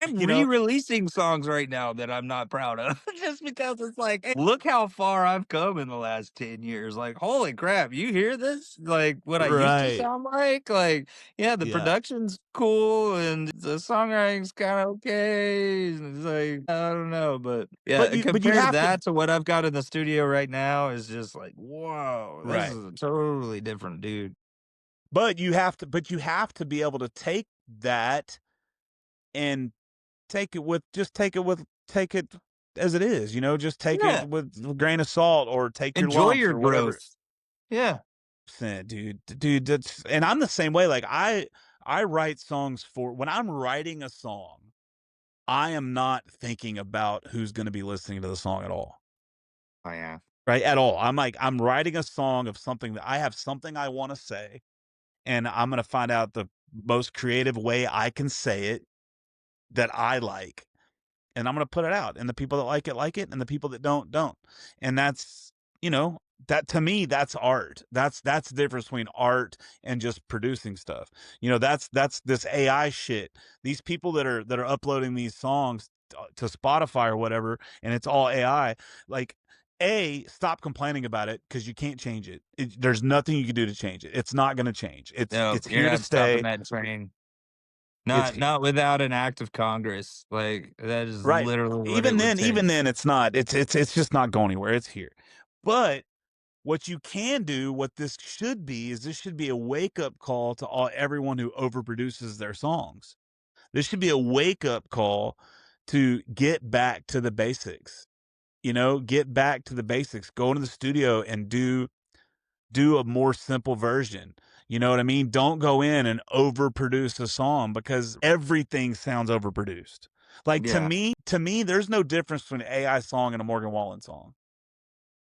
I'm you know, re-releasing songs right now that I'm not proud of just because it's like, hey, look how far I've come in the last 10 years. Like, holy crap, you hear this? Like what I used to right. sound like? Like, yeah, the Yeah. production's cool and the songwriting's kind of okay. And it's like, I don't know, but But yeah, you compare have to, that to what I've got in the studio right now is just like, whoa, this right. is a totally different dude. But you have to be able to take that and take it as it is, you know, just take it Yeah. with a grain of salt or take your Enjoy lumps your or whatever. growth. Yeah. Dude, that's, and I'm the same way. Like I write songs for when I'm writing a song, I am not thinking about who's going to be listening to the song at all. Oh, yeah. Right? At all. I'm like, I'm writing a song of something that I have something I want to say, and I'm going to find out the most creative way I can say it that I like. And I'm going to put it out. And the people that like it. And the people that don't. And that's, you know, that to me, that's art. That's the difference between art and just producing stuff. You know, that's this AI shit. These people that are uploading these songs to Spotify or whatever, and it's all AI. Like, stop complaining about it because you can't change it. There's nothing you can do to change it. It's not going to change. No, It's you're here to not stopping stay. that train. It's Not without an act of Congress. Like that is right. literally what it would take. Even then, it's not. It's just not going anywhere. It's here. But What you can do, what this should be, is this should be a wake up call to everyone who overproduces their songs. This should be a wake up call to get back to the basics. Get back to the basics. Go into the studio and do a more simple version. You know what I mean? Don't go in and overproduce a song because everything sounds overproduced. Like Yeah. to me, there's no difference between an AI song and a Morgan Wallen song.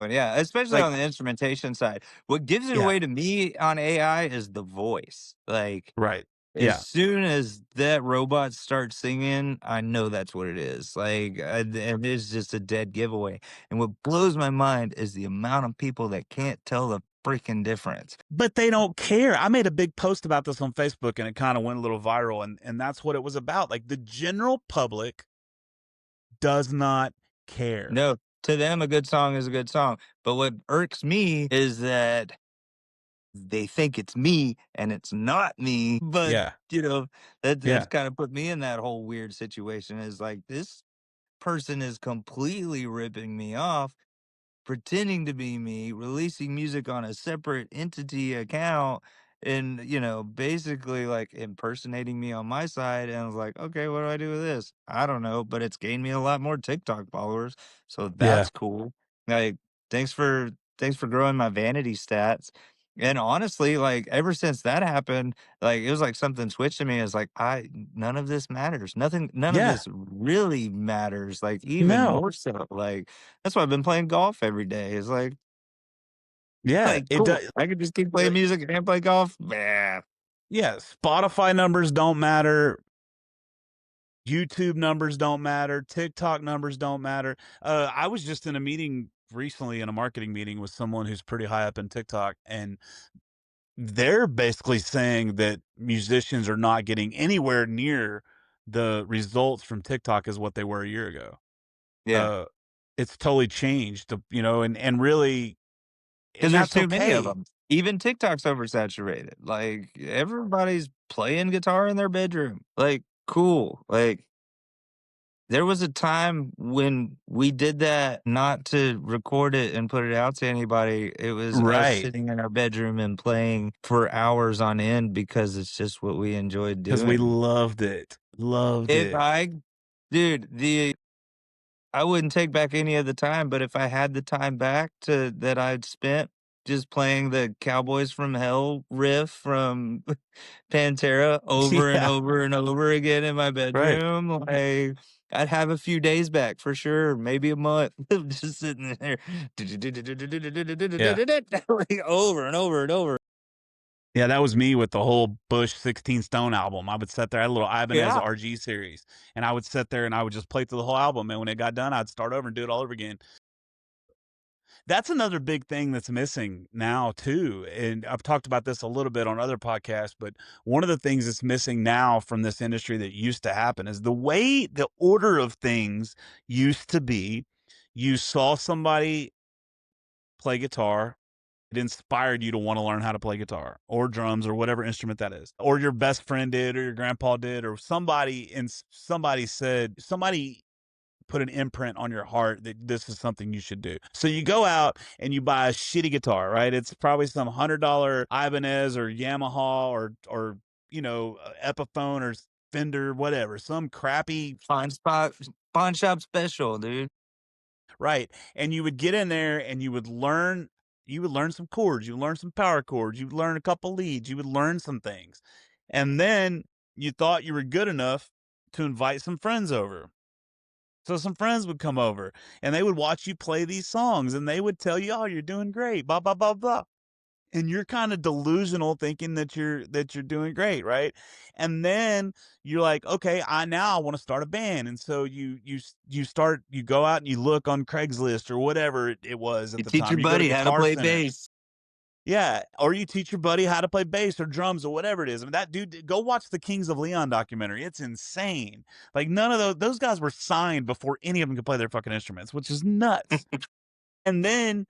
But yeah, especially Like, on the instrumentation side. What gives it yeah, away to me on AI is the voice. Like, right. as Yeah, soon as that robot starts singing, I know that's what it is. Like, and it's just a dead giveaway. And what blows my mind is the amount of people that can't tell the freaking difference. but they don't care. I made a big post about this on Facebook and it kind of went a little viral, and that's what it was about. Like, the general public does not care. No, to them, a good song is a good song. But what irks me is that they think it's me and it's not me. But, Yeah. that's Yeah. kind of put me in that whole weird situation is like, this person is completely ripping me off, pretending to be me, releasing music on a separate entity account, and basically like impersonating me on my side. And I was like, okay, what do I do with this? I don't know, but it's gained me a lot more TikTok followers, so Yeah. that's cool. Like, thanks for thanks for growing my vanity stats. And honestly, like, ever since that happened, like, it was like something switched to me. It's like, none of this matters. None of Yeah. this really matters. Like, even No. more so. Like, that's why I've been playing golf every day. It's like, Yeah. It cool. does. I could just keep playing music and play golf. Yeah. Yeah. Spotify numbers don't matter. YouTube numbers don't matter. TikTok numbers don't matter. I was just in a meeting recently, in a marketing meeting with someone who's pretty high up in TikTok, and they're basically saying that musicians are not getting anywhere near the results from TikTok as what they were a year ago. Yeah. Uh, it's totally changed, and really, Because and there's that's too many of okay. them. Even TikTok's oversaturated. Like, everybody's playing guitar in their bedroom. Like, cool. Like, there was a time when we did that not to record it and put it out to anybody. It was us Right. sitting in our bedroom and playing for hours on end because it's just what we enjoyed Because we doing. loved it. Loved If it. I Dude, the I wouldn't take back any of the time, but if I had the time back to that I'd spent just playing the Cowboys from Hell riff from Pantera over and Yeah. over and over again in my Right. bedroom, like, I'd have a few days back for sure, maybe a month of just sitting there Yeah. like over and over and over. Yeah, that was me with the whole Bush 16 Stone album. I would sit there, I had a little Ibanez Yeah. RG series, and I would sit there and I would just play through the whole album, and when it got done, I'd start over and do it all over again. That's another big thing that's missing now too, and I've talked about this a little bit on other podcasts, but one of the things that's missing now from this industry that used to happen is the way the order of things used to be. You saw somebody play guitar, it inspired you to want to learn how to play guitar or drums or whatever instrument that is, or your best friend did, or your grandpa did, or somebody put an imprint on your heart that this is something you should do. So you go out and you buy a shitty guitar, right? It's probably some $100 Ibanez or Yamaha or Epiphone or Fender, whatever, some crappy. Pawn shop special, dude. Right. And you would get in there and you would learn some chords, you would learn some power chords, you would learn a couple leads, you would learn some things. And then you thought you were good enough to invite some friends over. So some friends would come over and they would watch you play these songs and they would tell you, "Oh, you're doing great, blah blah blah blah." And you're kind of delusional thinking that you're doing great, right? And then you're like, okay, I want to start a band. And so you go out and you look on Craigslist or whatever it was You at the teach your time. You go to buddy how to Guitar play Center. bass. Yeah, or you teach your buddy how to play bass or drums or whatever it is. I mean, that dude, go watch the Kings of Leon documentary. It's insane. Like, none of those guys were signed before any of them could play their fucking instruments, which is nuts. And then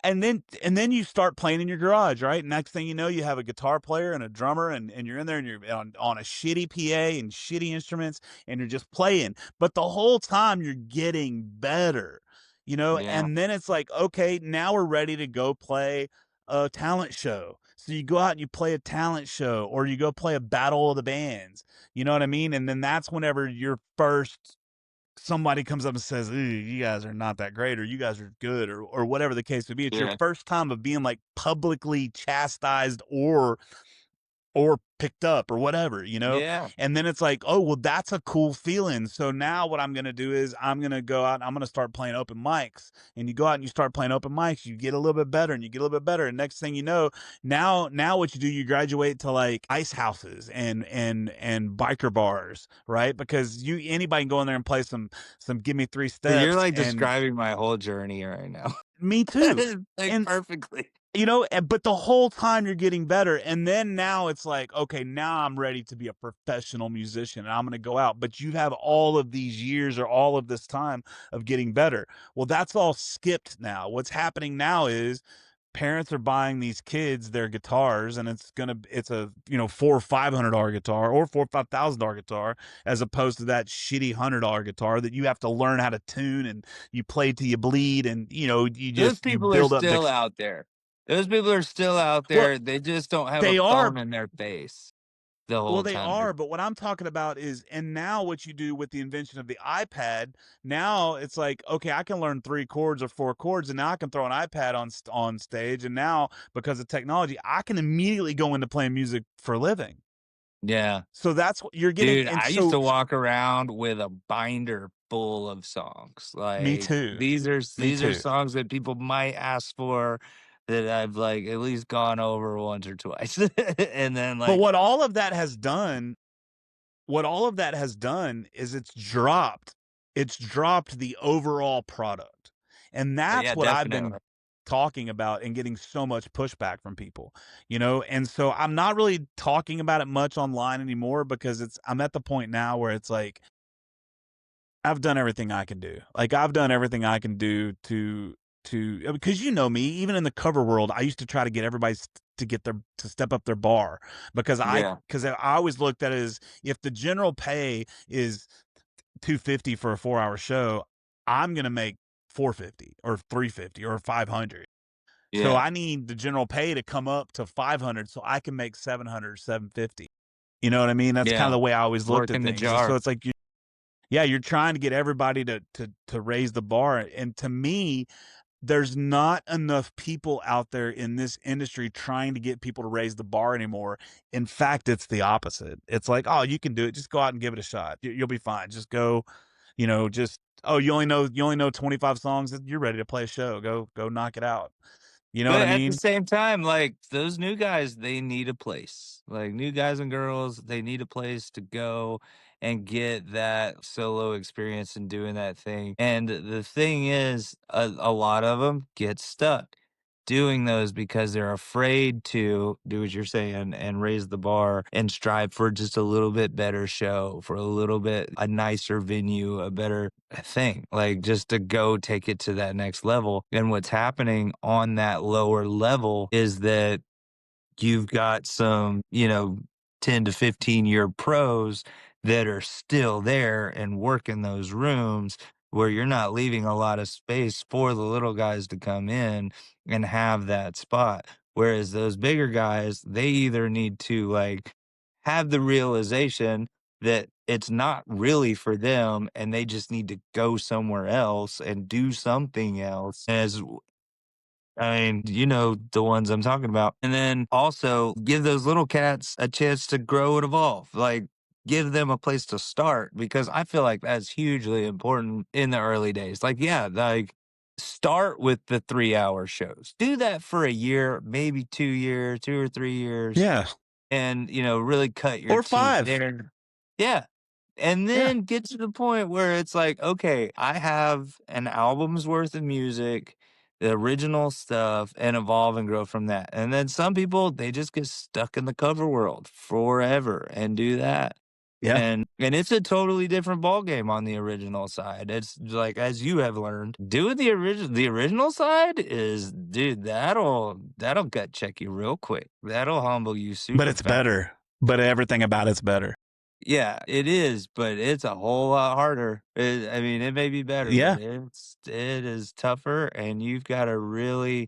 and then you start playing in your garage, right? Next thing you know, you have a guitar player and a drummer, and you're in there and you're on a shitty PA and shitty instruments, and you're just playing. But the whole time you're getting better. you know, Yeah. and then it's like, okay, now we're ready to go play a talent show. So you go out and you play a talent show, or you go play a battle of the bands. You know what I mean? And then that's whenever your first somebody comes up and says, "Ooh, you guys are not that great," or "You guys are good," or whatever the case may be. It's your Yeah. first time of being like publicly chastised or picked up or whatever, you know? Yeah. And then it's like, oh, well, that's a cool feeling. So now what I'm going to do is I'm going to go out and I'm going to start playing open mics. And you go out and you start playing open mics, you get a little bit better and you get a little bit better. And next thing you know, now what you do, you graduate to like ice houses and biker bars, right? Because anybody can go in there and play some give me three So you're steps. like And describing my whole journey right now. me too. Like And perfectly. you know, but the whole time you're getting better. And then now it's like, okay, now I'm ready to be a professional musician and I'm going to go out. But you have all of these years or all of this time of getting better. Well, that's all skipped now. What's happening now is parents are buying these kids their guitars, and it's a, you know, $400 or $500 guitar or $4,000 or $5,000 guitar, as opposed to that shitty $100 guitar that you have to learn how to tune and you play till you bleed, and you know, Those you people are build up still out there. Those people are still out well, there. They just don't have a they are. phone in their face the Well, whole they time. are, but what I'm talking about is, and now what you do with the invention of the iPad, now it's like, okay, I can learn 3 chords or 4 chords, and now I can throw an iPad on stage, and now because of technology, I can immediately go into playing music for a living. Yeah. So that's what you're getting, Dude, and I used so to walk around with a binder full of songs. me Like too, me these are too. songs that people might ask for that I've like at least gone over once or twice. And then But like what all of that has done is it's dropped the overall product. And that's yeah, what I've been definitely. talking about and getting so much pushback from people, you know? And so I'm not really talking about it much online anymore because I'm at the point now where it's like I've done everything I can do. Like I've done everything I can do because you know me, even in the cover world, I used to try to get everybody to step up their bar because Yeah. I always looked at it as if the general pay is 250 for a 4-hour show, I'm going to make 450 or 350 or 500. So Yeah. I need the general pay to come up to 500 so I can make 700 or 750. You know what I mean? That's kind of Yeah. the way I always looked at Working the things. And so jar. it's like yeah, you're trying to get everybody to raise the bar. And to me, there's not enough people out there in this industry trying to get people to raise the bar anymore. In fact, it's the opposite. It's like, oh, you can do it. Just go out and give it a shot. You'll be fine. Just go, you know, oh, you only know 25 songs. You're ready to play a show. Go knock it out. You know what But I at the mean? same time, like those new guys, they need a place. Like new guys and girls, they need a place to go and get that solo experience and doing that thing. And the thing is, a lot of them get stuck doing those because they're afraid to do what you're saying and raise the bar and strive for just a little bit better show, for a little bit a nicer venue, a better thing, like just to go take it to that next level. And what's happening on that lower level is that you've got some, 10 to 15-year pros that are still there and working those rooms where you're not leaving a lot of space for the little guys to come in and have that spot. Whereas those bigger guys, they either need to like have the realization that it's not really for them and they just need to go somewhere else and do something else. As I mean, you know the ones I'm talking about. And then also give those little cats a chance to grow and evolve. Like give them a place to start because I feel like that's hugely important in the early days. Like, yeah, like start with the 3-hour shows. Do that for a year, maybe 2 years, 2 or 3 years, Yeah. and really cut your Or teeth 5. there. Yeah. And Yeah. then get to the point where it's like, okay, I have an album's worth of music, the original stuff, and evolve and grow from that. And then some people, they just get stuck in the cover world forever and do that. Yeah. And it's a totally different ballgame on the original side. It's like as you have learned, doing the original side is, dude, that'll gut check you real quick. That'll humble you But super it's fast. better. But everything about it's better. Yeah, it is, but it's a whole lot harder. I mean, it may be better, Yeah. but it is tougher, and you've got to really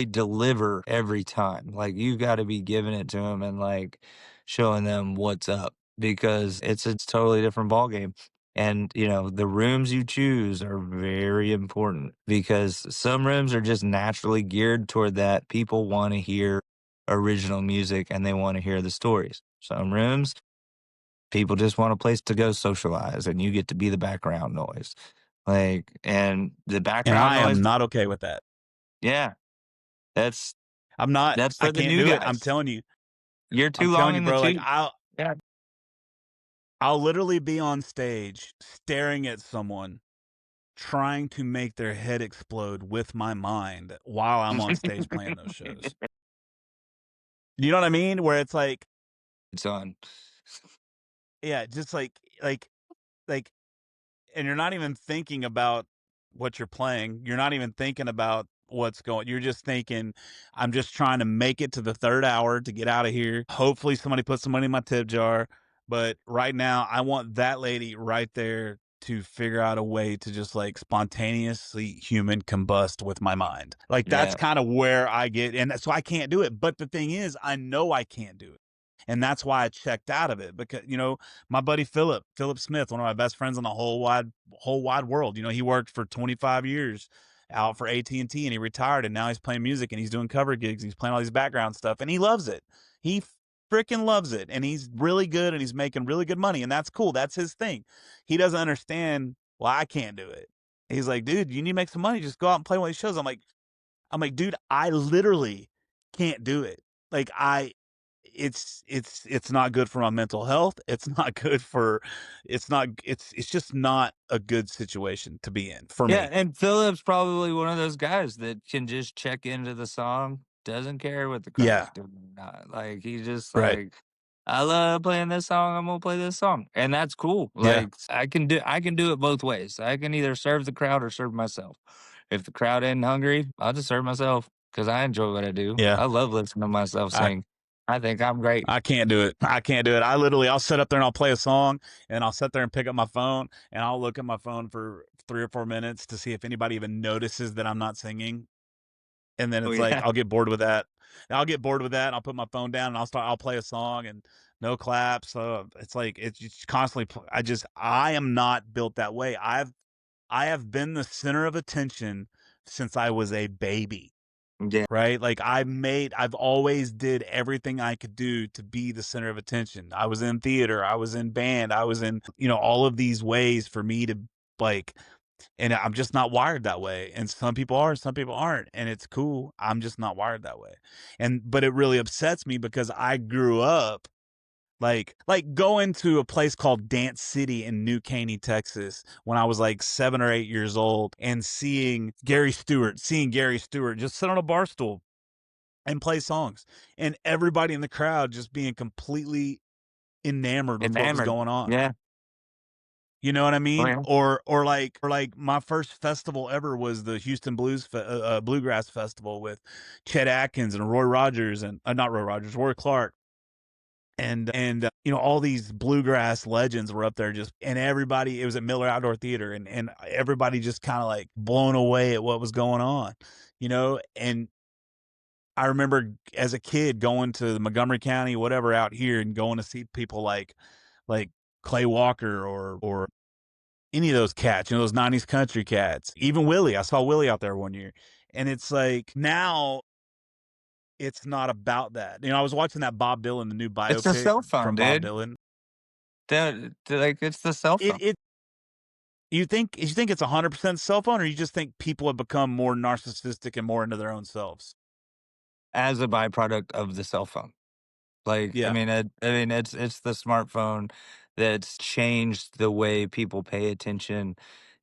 deliver every time. Like, you gotta be giving it to them and, like, showing them what's up because it's a totally different ballgame. And, the rooms you choose are very important because some rooms are just naturally geared toward that. People wanna hear original music and they wanna hear the stories. Some rooms, people just want a place to go socialize, and you get to be the background noise. Like, and the And background I am noise, not okay with that. yeah, that's I'm not. That's I for the can't new do it. I'm guys. telling you. You're too I'm long telling you, in the bro. Like tooth. I'll Yeah. I'll literally be on stage staring at someone trying to make their head explode with my mind while I'm on stage playing those shows. You know what I mean? Where it's like, It's on. yeah, just like like and you're not even thinking about what you're playing. You're not even thinking about what's going. You're just thinking, I'm just trying to make it to the third hour to get out of here. Hopefully somebody puts some money in my tip jar. But right now, I want that lady right there to figure out a way to just like spontaneously human combust with my mind. Like that's Yeah. kind of where I get, and so I can't do it. But the thing is, I know I can't do it. And that's why I checked out of it because, my buddy Philip Smith, one of my best friends in the whole wide world. He worked for 25 years out for AT&T and he retired and now he's playing music and he's doing cover gigs. He's playing all these background stuff and he loves it. He freaking loves it and he's really good and he's making really good money and that's cool. That's his thing. He doesn't understand why I can't do it. He's like, dude, you need to make some money. Just go out and play one of these shows. I'm like, dude, I literally can't do it. Like it's not good for my mental health. It's not good for it's just not a good situation to be in for Yeah, me. and Philip's probably one of those guys that can just check into the song, doesn't care what the crowd's Yeah, doing or not. Like, he's just right. like, "I love playing this song, I'm gonna play this song." And that's cool. Yeah, Like, I can do it both ways. I can either serve the crowd or serve myself. If the crowd ain't hungry, I'll just serve myself because I enjoy what I do. yeah. I love listening to myself I sing. I think I'm great. I can't do it. I can't do it. I'll sit up there and I'll play a song and I'll sit there and pick up my phone and I'll look at my phone for 3 or 4 minutes to see if anybody even notices that I'm not singing. And then Oh, it's like yeah. I'll get bored with that. I'll get bored with that. And I'll put my phone down and I'll play a song and no claps. So it's like it's just constantly. I am not built that way. I have been the center of attention since I was a baby. Yeah. Right? Like I've always did everything I could do to be the center of attention. I was in theater, I was in band, I was in, all of these ways for me to like, and I'm just not wired that way. And some people are, some people aren't. And it's cool. I'm just not wired that way. But it really upsets me because I grew up like going to a place called Dance City in New Caney, Texas, when I was like 7 or 8 years old, and seeing Gary Stewart just sit on a bar stool and play songs, and everybody in the crowd just being completely enamored with what was Enamored. going on. Yeah. You know what I Oh, mean? yeah. Or like my first festival ever was the Houston Bluegrass Festival with Chet Atkins and Roy Rogers and not Roy Rogers, Roy Clark and all these bluegrass legends were up there just and everybody. It was at Miller Outdoor Theater and everybody just kind of like blown away at what was going on, and I remember as a kid going to Montgomery County, whatever, out here and going to see people like Clay Walker or any of those cats, those 90s country cats. Even Willie. I saw Willie out there one year. And it's like now it's not about that. I was watching that Bob Dylan, the new It's the biopic cell phone, from Bob dude. Dylan. Like, it's the cell phone. It you think it's 100% cell phone, or you just think people have become more narcissistic and more into their own selves? As a byproduct of the cell phone. Like, I Yeah, mean, it's the smartphone that's changed the way people pay attention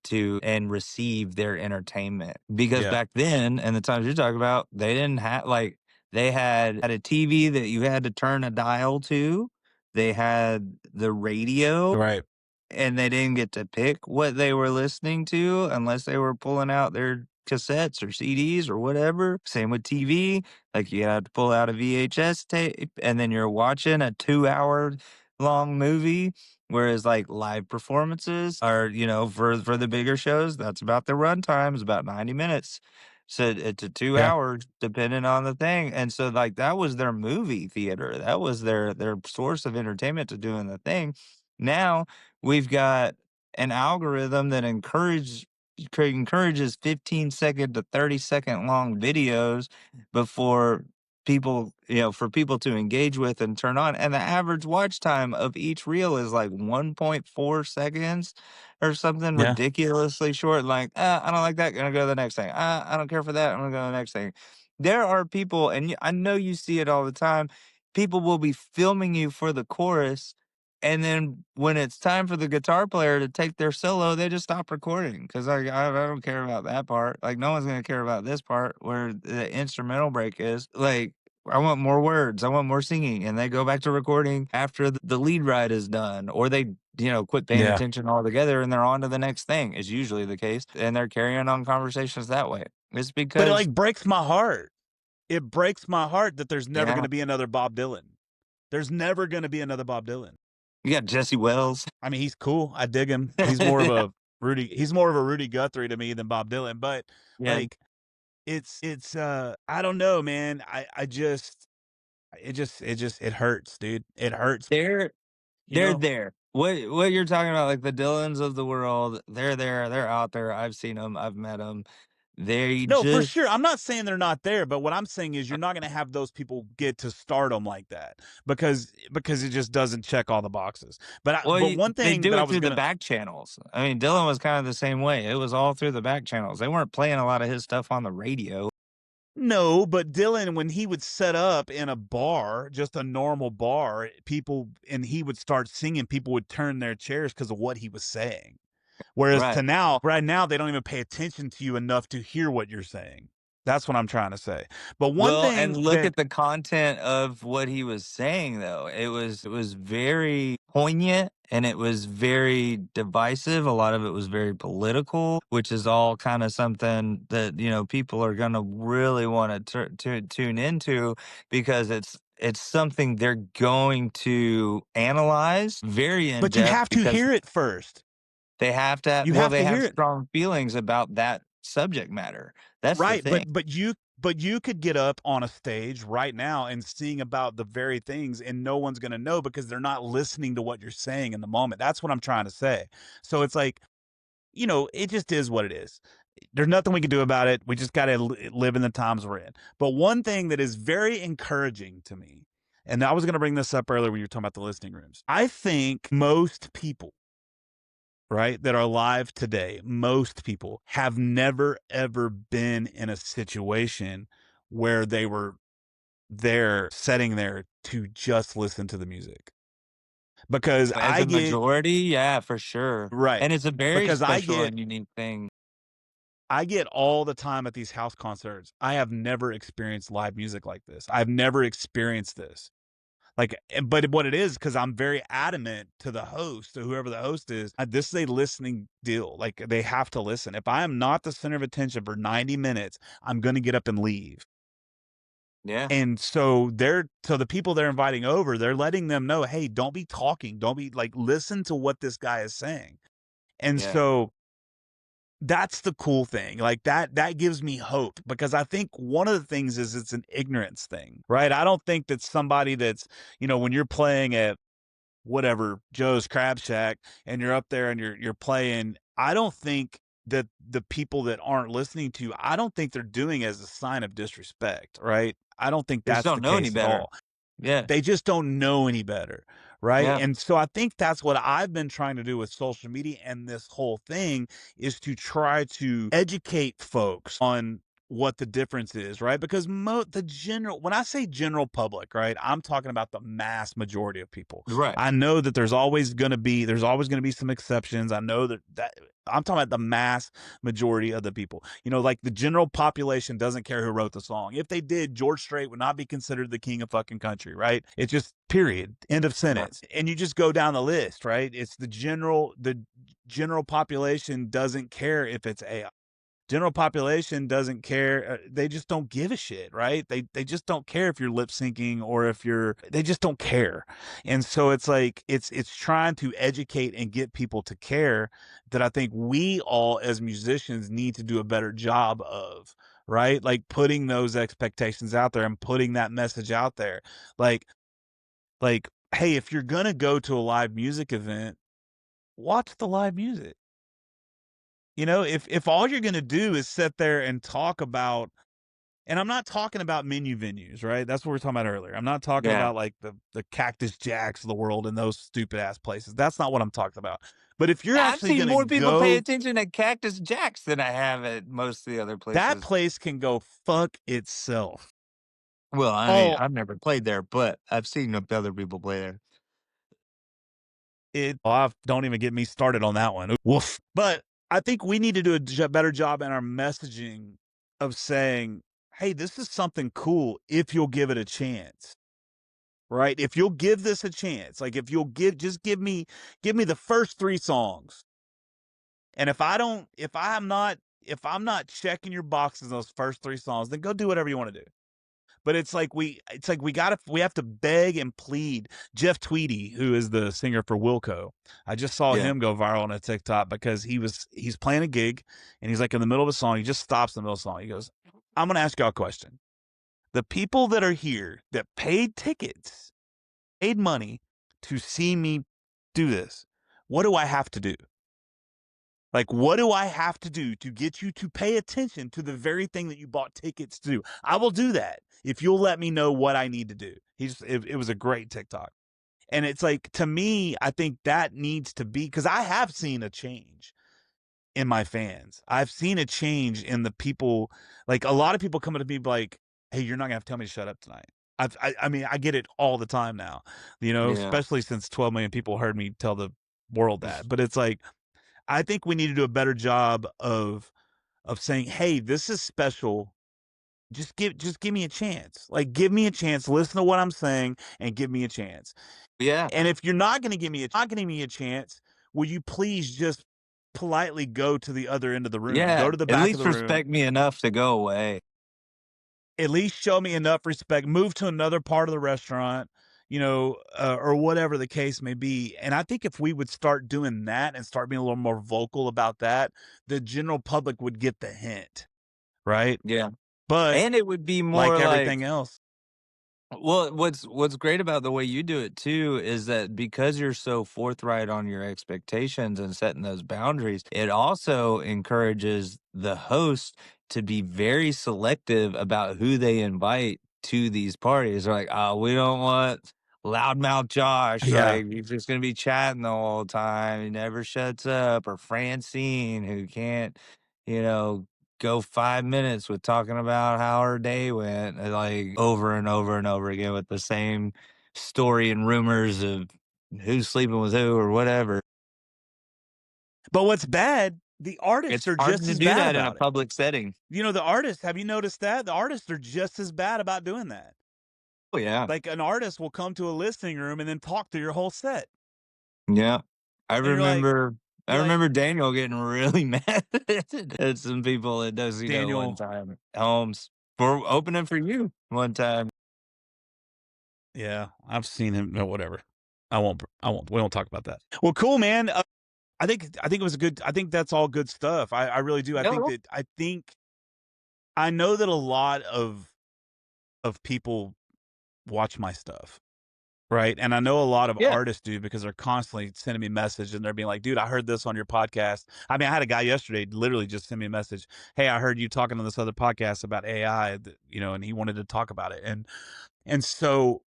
to and receive their entertainment. Because yeah, back then, and the times you're talking about, they didn't have like they had a TV that you had to turn a dial to. They had the radio, right. and they didn't get to pick what they were listening to unless they were pulling out their cassettes or CDs or whatever. Same with TV. Like, you had to pull out a VHS tape and then you're watching a 2 hour long movie, whereas like live performances are, for the bigger shows, that's about the runtime is about 90 minutes. So it's a two Yeah. hours depending on the thing. And so like that was their movie theater. That was their source of entertainment to doing the thing. Now we've got an algorithm that encourages 15-second to 30-second long videos before for people to engage with and turn on. And the average watch time of each reel is like 1.4 seconds or something Yeah. ridiculously short. Like, I don't like that. Gonna go to the next thing. I don't care for that. I'm gonna go to the next thing. There are people, and I know you see it all the time. People will be filming you for the chorus, and then when it's time for the guitar player to take their solo, they just stop recording because I don't care about that part. Like no one's gonna care about this part where the instrumental break is. Like I want more words, I want more singing, and they go back to recording after the lead ride is done, or they quit paying Yeah. attention altogether and they're on to the next thing. Is usually the case, and they're carrying on conversations that way. It's But it because like breaks my heart. It breaks my heart that there's never yeah, going to be another Bob Dylan. There's never going to be another Bob Dylan. you got Jesse Wells. I mean, he's cool. I dig him. He's more of a Rudy Guthrie to me than Bob Dylan, but Yeah, like it's I don't know, man. It hurts, dude. It hurts, they're you They're know. there. What you're talking about, like the Dylans of the world, they're there. They're out there. I've seen them. I've met them. They No, for just sure. I'm not saying they're not there, but what I'm saying is you're not going to have those people get to stardom like that because it just doesn't check all the boxes. But one they thing do that I it was through the going to back channels. I mean, Dylan was kind of the same way. It was all through the back channels. They weren't playing a lot of his stuff on the radio. No, but Dylan, when he would set up in a bar, just a normal bar, and he would start singing, people would turn their chairs because of what he was saying. Whereas Right. right now, they don't even pay attention to you enough to hear what you're saying. That's what I'm trying to say. But one Well, and thing look that, at the content of what he was saying though. It was very poignant and it was very divisive. A lot of it was very political, which is all kind of something that, people are going to really want to tune into because it's something they're going to analyze very in but you depth have to because hear it first. they have to You well, have they to have hear it. strong feelings about that subject matter. That's the Right, thing. but you could get up on a stage right now and sing about the very things and no one's going to know because they're not listening to what you're saying in the moment. That's what I'm trying to say. So it's like, it just is what it is. There's nothing we can do about it. We just got to live in the times we're in. But one thing that is very encouraging to me, and I was going to bring this up earlier when you were talking about the listening rooms. I think most people, right, that are alive today, most people have never ever been in a situation where they were sitting there to just listen to the music. Because As a majority, yeah, for sure. right, And it's a very because special and unique thing. I get all the time at these house concerts. I have never experienced live music like this. I've never experienced this. Like, but what it is, because I'm very adamant to the host, to whoever the host is, this is a listening deal. Like, they have to listen. If I am not the center of attention for 90 minutes, I'm going to get up and leave. Yeah. And so the people they're inviting over, they're letting them know, hey, don't be talking. Don't be like, listen to what this guy is saying. And Yeah. so that's the cool thing. Like that gives me hope because I think one of the things is it's an ignorance thing, right? I don't think that somebody that's, when you're playing at whatever Joe's Crab Shack and you're up there and you're playing, I don't think that the people that aren't listening to you, I don't think they're doing it as a sign of disrespect, right? I don't think They just that's don't the know any case at better. all. Yeah. They just don't know any better, right? Yeah. And so I think that's what I've been trying to do with social media and this whole thing is to try to educate folks on what the difference is, right? Because when I say general public, right, I'm talking about the mass majority of people. Right. I know that there's always going to be some exceptions. I know that I'm talking about the mass majority of the people. Like the general population doesn't care who wrote the song. If they did, George Strait would not be considered the king of fucking country, right? It's just period. End of sentence. And you just go down the list, right? It's the general population doesn't care if it's AI. general population doesn't care. They just don't give a shit, right? They just don't care if you're lip syncing or if they just don't care. And so it's like it's trying to educate and get people to care that I think we all as musicians need to do a better job of, right? Like putting those expectations out there and putting that message out there. Like hey, if you're going to go to a live music event, watch the live music. You know, if all you're going to do is sit there and talk about, and I'm not talking about menu venues, right? That's what we were talking about earlier. I'm not talking Yeah. about like the Cactus Jacks of the world and those stupid ass places. That's not what I'm talking about. But if you're I've actually seen going to more people pay go, attention at Cactus Jacks than I have at most of the other that places. place can go fuck itself. Well, I mean, Oh, I've never played there, but I've seen other people play there. don't even get me started on that one. Woof. But I think we need to do a better job in our messaging of saying, hey, this is something cool if you'll give it a chance. Right? If you'll give this a chance, like if you'll just give me the first 3 songs. And if I'm not checking your boxes those first 3 songs, then go do whatever you want to do. But it's like we have to beg and plead. Jeff Tweedy, who is the singer for Wilco, I just saw him go viral on a TikTok because he's playing a gig and he's like in the middle of a song. He just stops in the middle of the song. He goes, I'm going to ask y'all a question. The people that are here that paid tickets, paid money to see me do this, what do I have to do? Like, what do I have to do to get you to pay attention to the very thing that you bought tickets to do? I will do that if you'll let me know what I need to do. It was a great TikTok. And it's like, to me, I think that needs to be, because I have seen a change in my fans. I've seen a change in the people. Like, a lot of people coming to me like, hey, you're not going to have to tell me to shut up tonight. I mean, I get it all the time now, especially since 12 million people heard me tell the world that. But it's like, I think we need to do a better job of saying, hey, this is special. Just give me a chance. Like, give me a chance. Listen to what I'm saying and give me a chance. Yeah. And if you're not going to give me a chance, will you please just politely go to the other end of the room? Yeah. Go to the At back of least the room. respect me enough to go away. At least show me enough respect. Move to another part of the restaurant, or whatever the case may be. And I think if we would start doing that and start being a little more vocal about that, the general public would get the hint, right? Yeah. But And it would be like more everything else, well, what's great about the way you do it too is that because you're so forthright on your expectations and setting those boundaries, it also encourages the host to be very selective about who they invite to these parties. They're like, oh, we don't want loudmouth Josh. Yeah. Like he's just gonna be chatting the whole time. He never shuts up. Or Francine, who can't, you know, go 5 minutes with talking about how her day went, like over and over and over again with the same story and rumors of who's sleeping with who or whatever. But what's bad, the artists It's are hard just to as do bad that in a about it. public setting. The artists, have you noticed that? The artists are just as bad about doing that. Oh yeah. Like, an artist will come to a listening room and then talk through your whole set. Yeah. I And you're like, remember Daniel getting really mad at some people at Dosito Daniel, one time. Holmes for opening for you one time. yeah, I've seen him. No, whatever. I won't. We won't talk about that. Well, cool, man. I think it was I think that's all good stuff. I really do. I know that a lot of people watch my stuff, right? And I know a lot of Yeah. artists do because they're constantly sending me messages and they're being like, dude, I heard this on your podcast. I mean, I had a guy yesterday literally just send me a message. Hey, I heard you talking on this other podcast about AI, and he wanted to talk about it. And so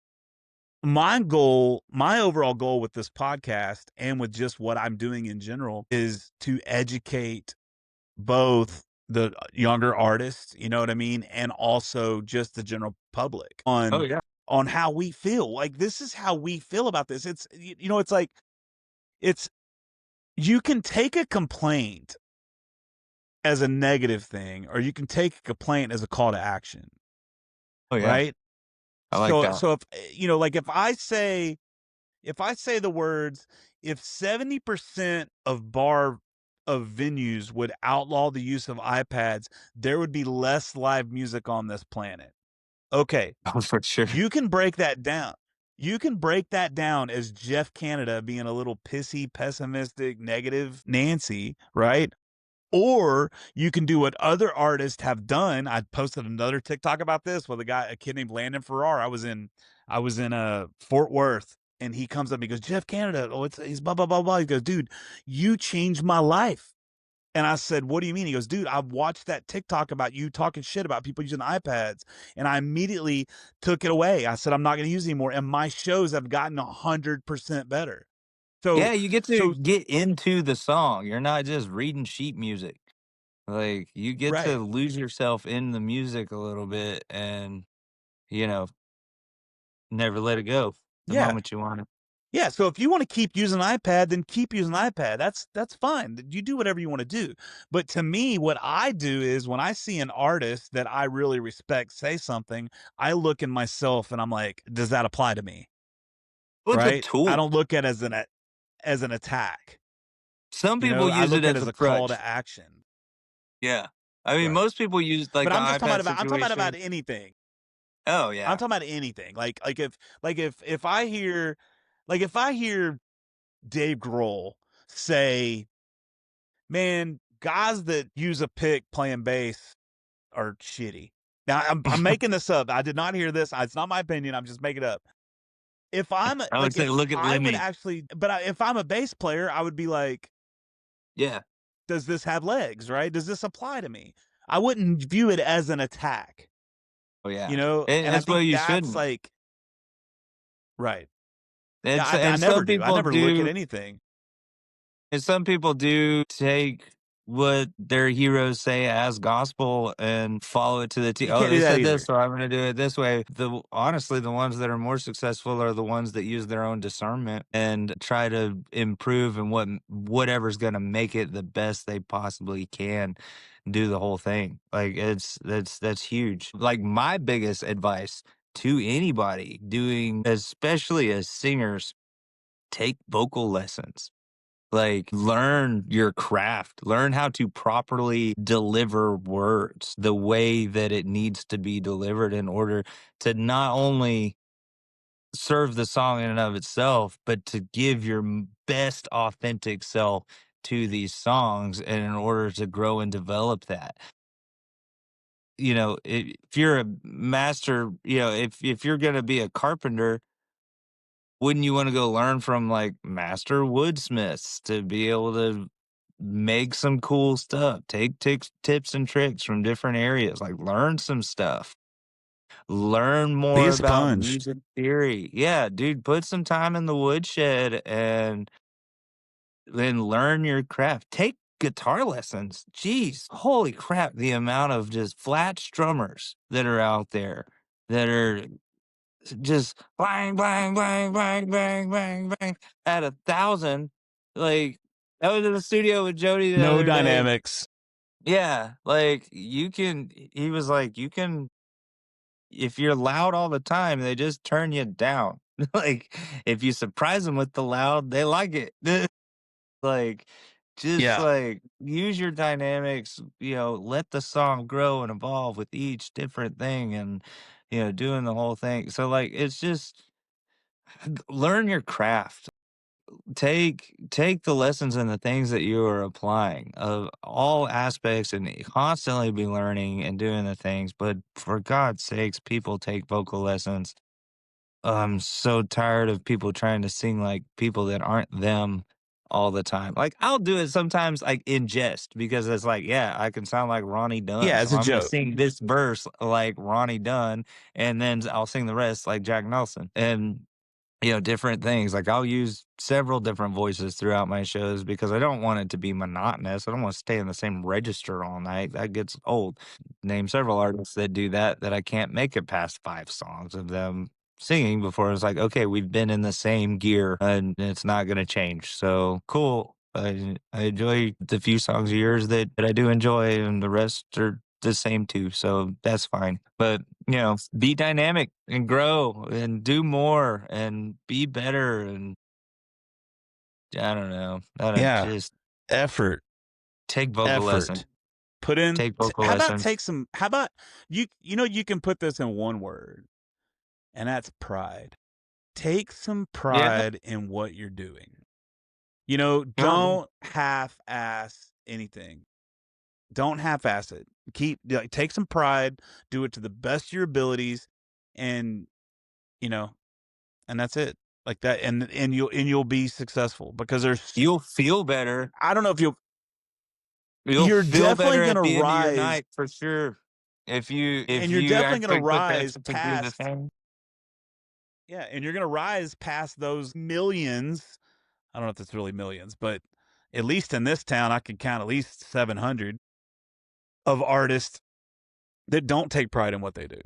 my overall goal with this podcast and with just what I'm doing in general is to educate both the younger artists, you know what I mean, and also just the general public Oh yeah. on how we feel. Like, this is how we feel about this. It's it's like you can take a complaint as a negative thing, or you can take a complaint as a call to action. Oh yeah. Right? I like that. So if like if I say the words, if 70% of bar of venues would outlaw the use of iPads, there would be less live music on this planet. Okay, Oh, for sure. you can break that down. You can break that down as Jeff Canada being a little pissy, pessimistic, negative Nancy, right? Or you can do what other artists have done. I posted another TikTok about this with a kid named Landon Farrar. I was in Fort Worth, and he comes up and he goes, Jeff Canada, he's blah blah blah blah. He goes, dude, you changed my life. And I said, what do you mean? He goes, dude, I watched that TikTok about you talking shit about people using iPads, and I immediately took it away. I said, I'm not going to use it anymore. And my shows have gotten 100% better. Yeah, So, you get to so get into the song. You're not just reading sheet music. Like, you get to right. lose yourself in the music a little bit and, you know, never let it go the Yeah. moment you want it. Yeah, so if you want to keep using iPad, then keep using iPad. That's fine. You do whatever you want to do. But to me, what I do is when I see an artist that I really respect say something, I look in myself and I'm like, does that apply to me? Well, it's a Right? I tool. don't look at it as an attack. Some You people know, I use look it at it as as a a call crutch. to action. Yeah. I mean, Right. most people use, like, But the I'm just talking iPad about I'm talking about situation. anything. Oh, I'm yeah. talking about anything. If I hear Dave Grohl say, man, guys that use a pick playing bass are shitty. Now I'm making this up. I did not hear this. It's not my opinion. I'm just making it up. If I'm I would like, say, if look at I would Lemmy. actually, if I'm a bass player, I would be like, Yeah. does this have legs? Right? Does this apply to me? I wouldn't view it as an attack, Oh, you yeah. know. And And I that's why think you that's shouldn't. like right. And, Yeah, so, I and never some do. I people never look at do. anything. And some people do take what their heroes say as gospel and follow it to the T. You Oh, can't do they that said this, either. so I'm going to do it this way. Honestly, the ones that are more successful are the ones that use their own discernment and try to improve and whatever's going to make it the best they possibly can. Do the whole thing. Like, that's huge. Like, my biggest advice to anybody doing, especially as singers, take vocal lessons. Like, learn your craft, learn how to properly deliver words the way that it needs to be delivered in order to not only serve the song in and of itself, but to give your best authentic self to these songs, and in order to grow and develop that. You know, if you're a master, if you're going to be a carpenter, wouldn't you want to go learn from like master woodsmiths to be able to make some cool stuff? Take tips and tricks from different areas, like learn some stuff. Learn Be more a about sponge. music theory. Yeah, dude, put some time in the woodshed and then learn your craft. Take guitar lessons. Jeez, holy crap, the amount of just flat strummers that are out there that are just bang, bang, bang, bang, bang, bang, bang at 1,000. Like, I was in the studio with Jody the No other day. dynamics. Yeah, like he was like, you can, if you're loud all the time, they just turn you down. Like, if you surprise them with the loud, they like it. Like, just Yeah. like use your dynamics, let the song grow and evolve with each different thing and, doing the whole thing. So, like, it's just learn your craft. Take the lessons and the things that you are applying of all aspects and constantly be learning and doing the things. But for God's sakes, people take vocal lessons. I'm so tired of people trying to sing like people that aren't them all the time. Like, I'll do it sometimes, like, in jest, because it's like, yeah, I can sound like Ronnie Yeah, Dunn, so as a I'm gonna joke. sing this verse like Ronnie Dunn, and then I'll sing the rest like Jack Nelson. And different things. Like, I'll use several different voices throughout my shows because I don't want it to be monotonous. I don't want to stay in the same register all night. That gets old. Name several artists that do that I can't make it past 5 songs of them singing before it's like, okay, we've been in the same gear and it's not going to change. So cool. I enjoy the few songs of yours that I do enjoy, and the rest are the same too. So that's fine. But be dynamic and grow and do more and be better. And I don't know. I don't Yeah. just Effort. Take vocal lesson. effort. Put in. Take vocal How about lessons. take some? How about you? You know, you can put this in one word, and that's pride. Take some Yeah. pride in what you're doing. You know, don't half-ass anything. Don't half-ass it. Take some pride, do it to the best of your abilities, and you know, and that's it. Like that, and you'll be successful because You'll feel better. I don't know if You'll you're feel definitely better at gonna the end of your rise, night for sure. If you and you're definitely gonna actually put the rise effort to do the past thing. yeah, and you're gonna rise past those millions. I don't know if it's really millions, but at least in this town, I could count at least 700 of artists that don't take pride in what they do.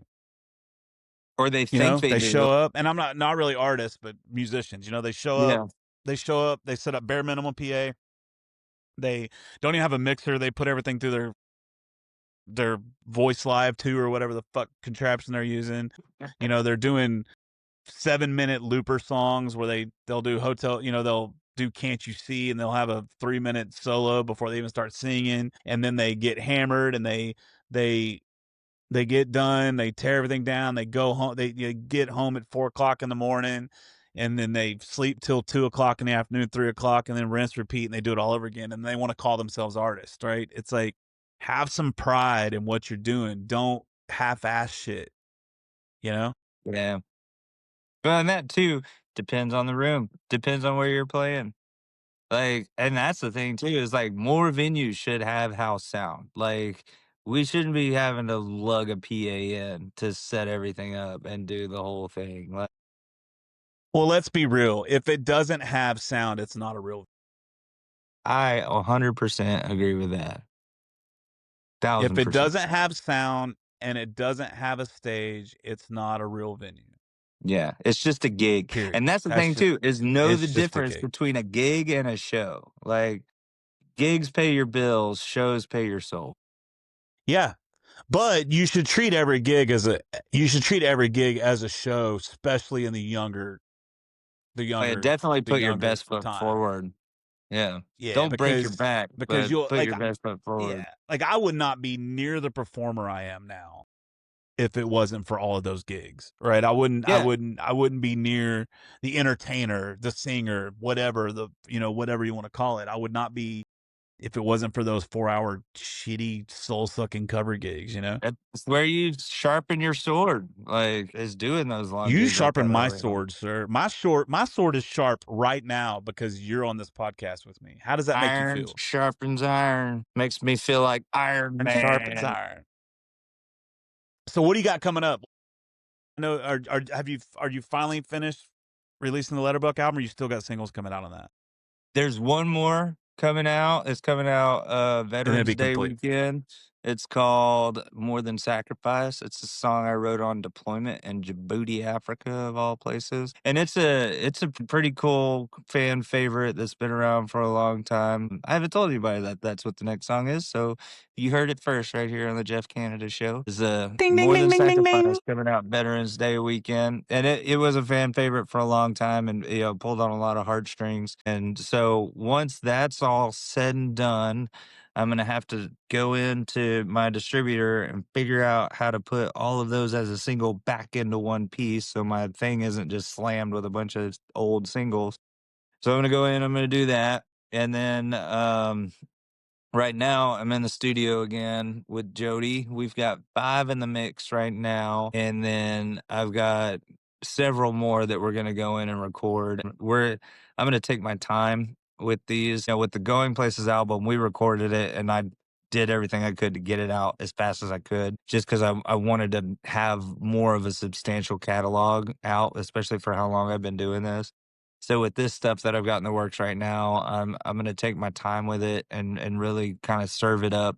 Or they You think know, they they do. show up, and I'm not really artists, but musicians. You know, they show up, Yeah. they set up bare minimum PA. They don't even have a mixer. They put everything through their Voice Live 2 or whatever the fuck contraption they're using. You know, they're doing 7-minute looper songs where they'll do hotel, you know, they'll do Can't You See, and they'll have a 3-minute solo before they even start singing, and then they get hammered, and they get done, they tear everything down, they go home, they get home at 4 o'clock in the morning, and then they sleep till 2 o'clock in the afternoon, 3 o'clock, and then rinse, repeat, and they do it all over again, and they want to call themselves artists, right? It's like, have some pride in what you're doing. Don't half-ass shit, you know? Yeah. Well, and that too depends on the room. Depends on where you're playing. Like, and that's the thing too, is like more venues should have house sound. Like, we shouldn't be having to lug a PA in to set everything up and do the whole thing. Like, Well, let's be real. If it doesn't have sound, it's not a real. I 100% agree with that. If it 1000%. doesn't have sound and it doesn't have a stage, it's not a real venue. Yeah, it's just a gig. Period. And that's the That's thing just too, is know it's the just a difference gig. between a gig and a show. Like, gigs pay your bills, shows pay your soul. Yeah. But you should treat every gig as a show, especially in the younger Yeah, definitely the put your younger best foot time. forward. Yeah. Yeah, Don't break your back, because but you'll put like your best foot forward. yeah, like I would not be near the performer I am now if it wasn't for all of those gigs, right? I Yeah. wouldn't be near the entertainer, the singer, whatever whatever you want to call it. I would not be if it wasn't for those 4-hour shitty soul-sucking cover gigs, you know? That's where you sharpen your sword, like, is doing those long You gigs like sharpen that my early on. sword, sir. My sword is sharp right now because you're on this podcast with me. How does that make you Iron feel? sharpens iron. Makes me feel like Iron Man. Sharpens iron. So what do you got coming up? I know are you finally finished releasing the Letterbuck album, or you still got singles coming out on that? There's one more coming out. It's coming out And then it'd Veterans be Day complete. weekend. It's called More Than Sacrifice. It's a song I wrote on deployment in Djibouti, Africa, of all places. And it's a pretty cool fan favorite that's been around for a long time. I haven't told anybody that that's what the next song is, so you heard it first right here on the Jeff Canada Show. It's More Than Sacrifice coming out Veterans Day weekend. And it was a fan favorite for a long time, and pulled on a lot of heartstrings. And so once that's all said and done, I'm going to have to go into my distributor and figure out how to put all of those as a single back into one piece so my thing isn't just slammed with a bunch of old singles. So I'm going to go in, I'm going to do that. And then right now I'm in the studio again with Jody. We've got 5 in the mix right now. And then I've got several more that we're going to go in and record. I'm going to take my time with these. With the Going Places album, we recorded it and I did everything I could to get it out as fast as I could, just because I wanted to have more of a substantial catalog out, especially for how long I've been doing this. So with this stuff that I've got in the works right now, I'm going to take my time with it and really kind of serve it up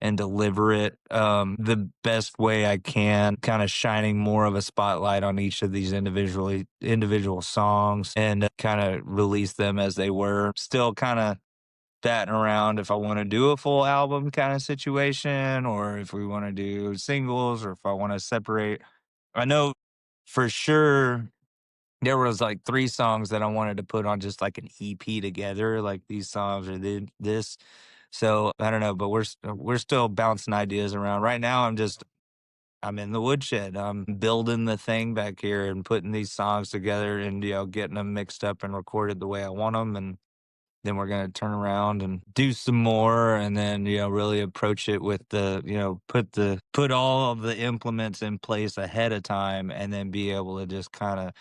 and deliver it the best way I can, kind of shining more of a spotlight on each of these individual songs and kind of release them as they were. Still kind of batting around if I want to do a full album kind of situation, or if we want to do singles, or if I want to separate. I know for sure there was like 3 songs that I wanted to put on just like an EP together, like these songs or this. So I don't know, but we're still bouncing ideas around. Right now, I'm in the woodshed. I'm building the thing back here and putting these songs together and, getting them mixed up and recorded the way I want them. And then we're going to turn around and do some more and then, really approach it with put all of the implements in place ahead of time and then be able to just kind of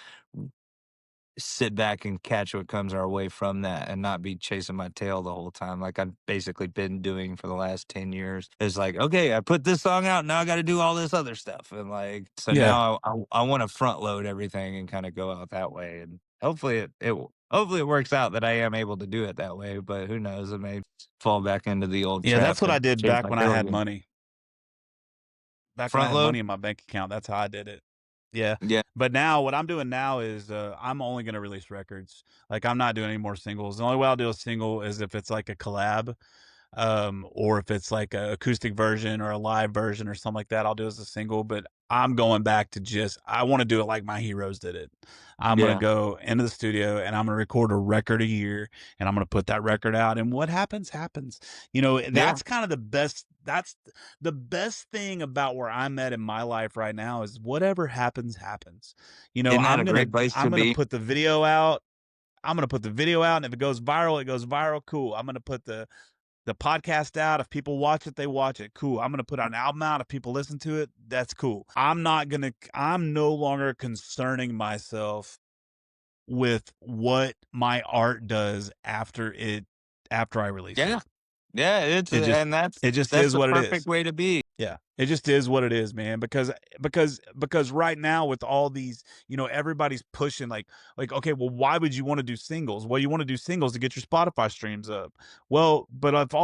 sit back and catch what comes our way from that and not be chasing my tail the whole time like I've basically been doing for the last 10 years. It's like, okay, I put this song out, now I got to do all this other stuff. And like, so Yeah. now I want to front load everything and kind of go out that way. And hopefully hopefully it works out that I am able to do it that way, but who knows, it may fall back into the old Yeah, trap that's what I and did chase back my when I tail had again. money. Back when I Front had load? money in my bank account, that's how I did it. Yeah. Yeah. But now what I'm doing now is I'm only going to release records. Like I'm not doing any more singles. The only way I'll do a single is if it's like a collab, or if it's like a acoustic version or a live version or something like that, I'll do as a single. But I'm going back to I want to do it like my heroes did it. I'm going to Yeah. go into the studio and I'm going to record a record a year and I'm going to put that record out, and what happens, happens. That's kind of that's the best thing about where I'm at in my life right now is whatever happens, happens. Isn't that a great place to I'm going to be? put the video out. I'm going to put the video out, and if it goes viral, it goes viral. Cool. I'm going to put the podcast out. If people watch it, they watch it. Cool. I'm going to put an album out. If people listen to it, that's cool. I'm no longer concerning myself with what my art does after I release Yeah. it. Yeah, and It just that's is the what it perfect is. way to be. Yeah. It just is what it is, man. Because right now with all these, everybody's pushing like, okay, well, why would you want to do singles? Well, you want to do singles to get your Spotify streams up. Well, but if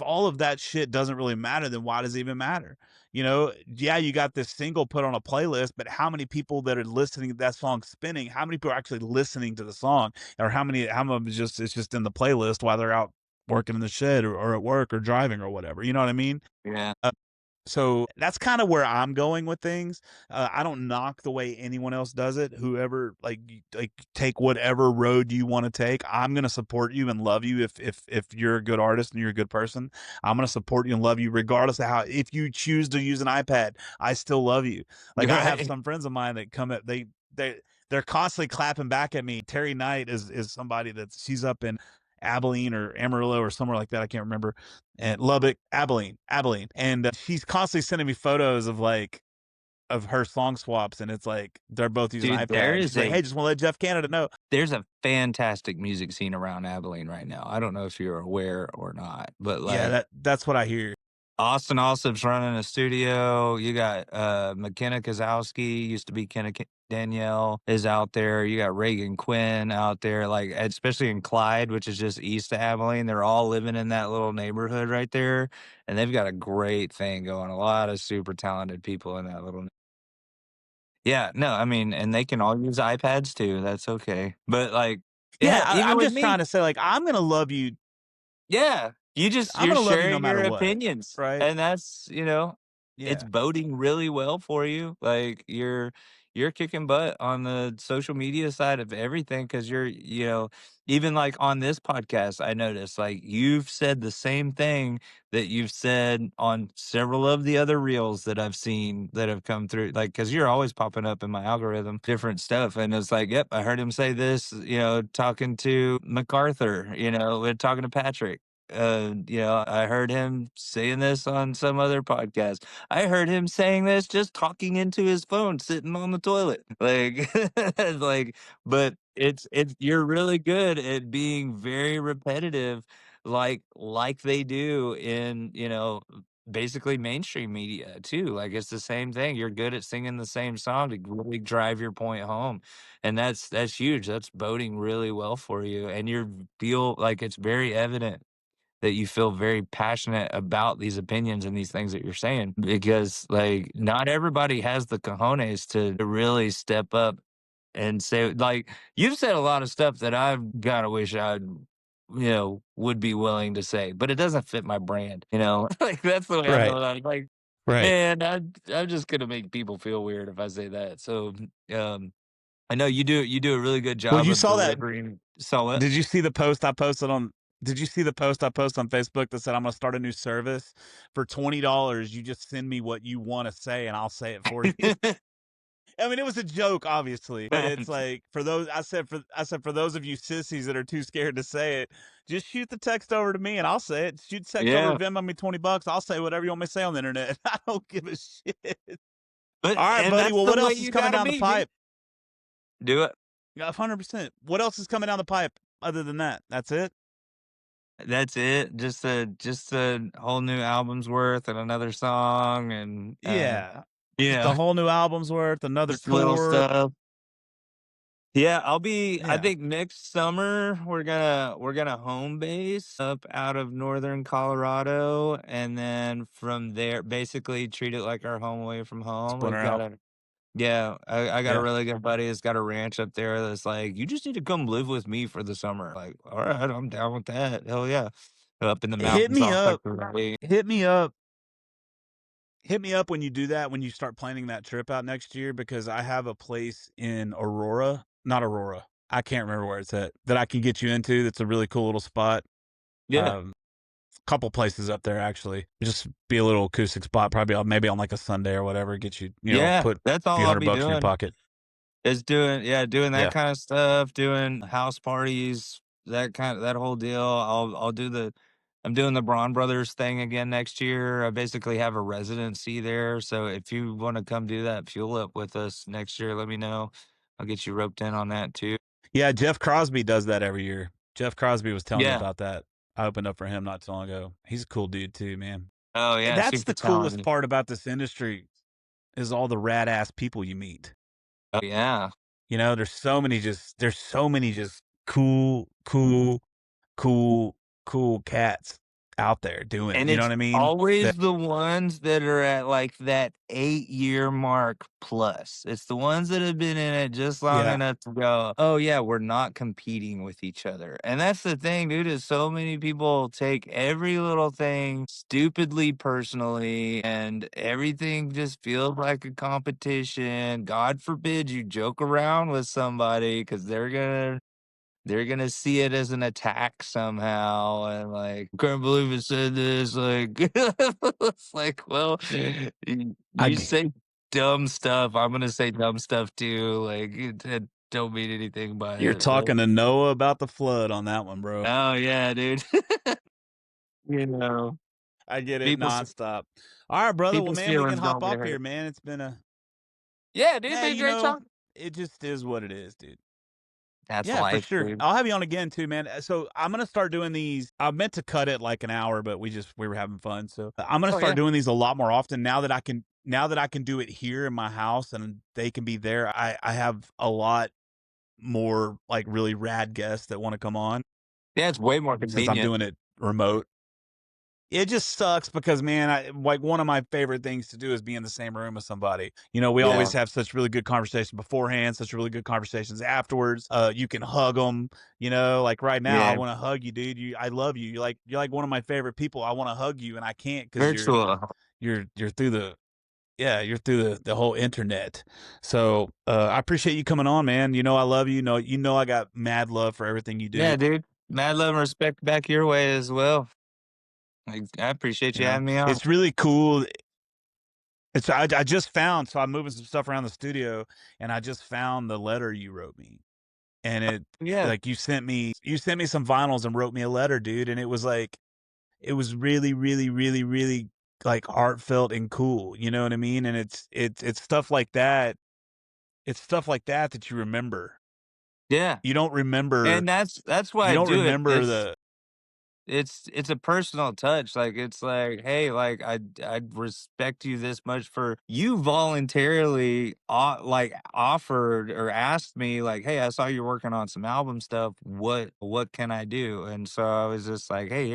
all of that shit doesn't really matter, then why does it even matter? Yeah, you got this single put on a playlist, but how many people that are listening to that song spinning, how many people are actually listening to the song, or how many of them it's just in the playlist while they're out working in the shed or at work or driving or whatever. You know what I mean? Yeah. So that's kind of where I'm going with things. I don't knock the way anyone else does it. Whoever like take whatever road you want to take. I'm going to support you and love you if you're a good artist and you're a good person. I'm going to support you and love you regardless of how. If you choose to use an iPad, I still love you. Like I have some friends of mine that come at they're constantly clapping back at me. Terry Knight is somebody she's up in Abilene or Amarillo or somewhere like that. I can't remember. And Lubbock, Abilene. And she's constantly sending me photos of her song swaps. And it's like, they're both using Dude, iPads. She's like, hey, just want to let Jeff Canada know. there's a fantastic music scene around Abilene right now. I don't know if you're aware or not, but Yeah, that's what I hear. Austin Alsop's running a studio. You got McKenna Kozowski, used to be Kenna Danielle, is out there. You got Reagan Quinn out there, like especially in Clyde, which is just east of Abilene. They're all living in that little neighborhood right there, and they've got a great thing going. A lot of super talented people in that little. Yeah, no, I mean, and they can all use iPads too. That's okay. But like, Yeah, even I'm with just me, trying to say, like, I'm gonna love you. yeah, I'm you're gonna love you no sharing matter your what, opinions, right? and that's it's Yeah. boding really well for you. Like you're kicking butt on the social media side of everything because you're even like on this podcast, I noticed like you've said the same thing that you've said on several of the other reels that I've seen that have come through. Like because you're always popping up in my algorithm, different stuff, and it's like, yep, I heard him say this. Talking to MacArthur, talking to Patrick. I heard him saying this on some other podcast. I heard him saying this just talking into his phone, sitting on the toilet. Like, but it's you're really good at being very repetitive, like they do in basically mainstream media too. Like it's the same thing. You're good at singing the same song to really drive your point home, and that's huge. That's boding really well for you, and you feel like it's very evident that you feel very passionate about these opinions and these things that you're saying because like not everybody has the cojones to really step up and say like you've said a lot of stuff that I kind of wish I'd would be willing to say, but it doesn't fit my brand, like that's the way I Right. feel about it. Like, Right. man, I'm just gonna make people feel weird if I say that. So I know you do a really good job Well, you of saw that. delivering. So Did you see the post I posted on Did you see the post I posted on Facebook that said I'm gonna start a new service for $20? You just send me what you want to say and I'll say it for you. I mean, it was a joke, obviously, but it's like for those for those of you sissies that are too scared to say it, just shoot the text over to me and I'll say it. Shoot the text over, Yeah, Venmo me $20. I'll say whatever you want me to say on the internet. I don't give a shit. but All right, and buddy. that's Well, the what way else is you coming gotta down the be, dude. pipe? Do it. Yeah, 100%. What else is coming down the pipe other than that? That's it? That's it. Just a whole new album's worth and another song and Yeah. you Just a know, whole new album's worth, another just little tour. stuff. Yeah, I Yeah. think next summer we're gonna home base up out of northern Colorado, and then from there basically treat it like our home away from home. Splinter We've got out. a Yeah, I got a Yeah. really good buddy that's got a ranch up there that's like, "You just need to come live with me for the summer." Like, "All right, I'm down with that. Hell yeah." Up in the Hit mountains me off like up. the valley. Hit me up. Hit me up when you do that, when you start planning that trip out next year, because I have a place in Aurora, not Aurora. I can't remember where it's at that I can get you into. That's a really cool little spot. Yeah. Couple places up there actually. Just be a little acoustic spot, probably maybe on like a Sunday or whatever. Get you, Yeah, put that's a all few I'll be $100 in your doing. pocket. Is doing that Yeah. kinda stuff, doing house parties, that whole deal. I'll do the I'm doing the Braun Brothers thing again next year. I basically have a residency there, so if you wanna come do that fuel up with us next year, let me know. I'll get you roped in on that too. Yeah, Jeff Crosby does that every year. Jeff Crosby was telling me Yeah. about that. I opened up for him not too long ago. He's a cool dude too, man. Oh, yeah, That's super the coolest talented. part about this industry is all the rad ass people you meet. Oh, yeah. There's so many just cool, cool cats out there doing it. And You know it's what I mean? always the ones that are at, like, that 8-year mark plus. It's the ones that have been in it just long Yeah. enough to go, "Oh, yeah, we're not competing with each other." And that's the thing, dude, is so many people take every little thing stupidly personally, and everything just feels like a competition. God forbid you joke around with somebody because they're gonna see it as an attack somehow and like, "Can't believe it said this," like, it's like, well, I you say dumb stuff, I'm gonna say dumb stuff too, like, it don't mean anything by You're it, but talking to Noah about the flood on that one, bro. oh, yeah, dude. You know, I get it people s nonstop. All right, brother. Well, people's man, we can feelings hop don't get off hurt. here, man. It's been a Yeah, dude, yeah, been great talking. it just is what it is, dude. That's Yeah, for life, sure. dude. I'll have you on again too, man. So I'm gonna start doing these. I meant to cut it like an hour, but we were having fun. So I'm gonna Oh, start yeah. doing these a lot more often now that I can. Now that I can do it here in my house and they can be there, I have a lot more like really rad guests that want to come on Yeah, it's way more since I'm convenient. doing it remote. It just sucks because, man, like one of my favorite things to do is be in the same room with somebody. We Yeah. always have such really good conversations beforehand, such really good conversations afterwards. You can hug them, like right now, I Yeah. want to hug you, dude. I love you. You're like one of my favorite people. I want to hug you and I can't because Virtual. you're through you're through the whole internet. So, I appreciate you coming on, man. I love you. I got mad love for everything you do. Yeah, dude. Mad love and respect back your way as well. I appreciate You you know, having me on. it's really cool. I just found, so I'm moving some stuff around the studio and I just found the letter you wrote me. And it Yeah. like you sent me some vinyls and wrote me a letter, dude, and it was really really really really like heartfelt and cool, you know what I mean? And it's stuff like that. It's stuff like that that you remember. Yeah. You don't remember And that's why you I don't do it. remember It's the it's a personal touch. Like it's like, hey, like I respect you this much for you voluntarily like offered or asked me like, hey, I saw you're working on some album stuff. What can I do? And so I was just like, hey,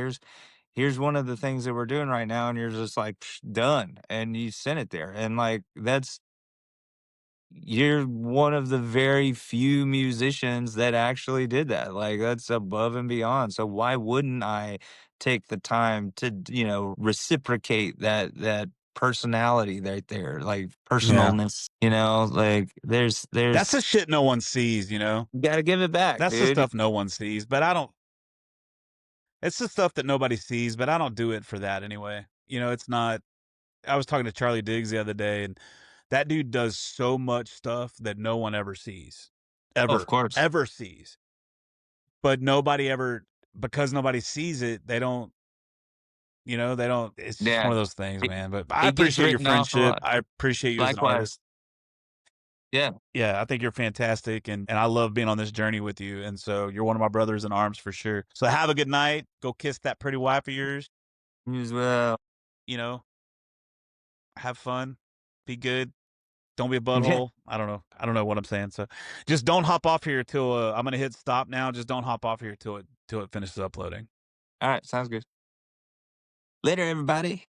here's one of the things that we're doing right now, and you're just like, "Psh, done," and you sent it there, and like you're one of the very few musicians that actually did that. Like that's above and beyond. So why wouldn't I take the time to, reciprocate that personality right there, like yeah. personalness, like there's That's the there's shit no one sees, you know? you got to give it back, That's the dude. stuff no one sees, but I don't It's the stuff that nobody sees, but I don't do it for that anyway. You know, it's not. I was talking to Charlie Diggs the other day, and that dude does so much stuff that no one ever sees, Of course. ever sees. But nobody ever, because nobody sees it, they don't. You know, they don't. It's just Yeah. one of those things, It, man. But I it gets appreciate your written off a friendship. lot. I appreciate you as an artist. Likewise. Yeah. Yeah, I think you're fantastic, and I love being on this journey with you. And so you're one of my brothers in arms for sure. So have a good night. Go kiss that pretty wife of yours. You as well. You know, have fun. Be good. Don't be a Yeah. butthole. I don't know. I don't know what I'm saying. So just don't hop off here till I'm gonna hit stop now. Just don't hop off here till it finishes uploading. All right. Sounds good. Later, everybody.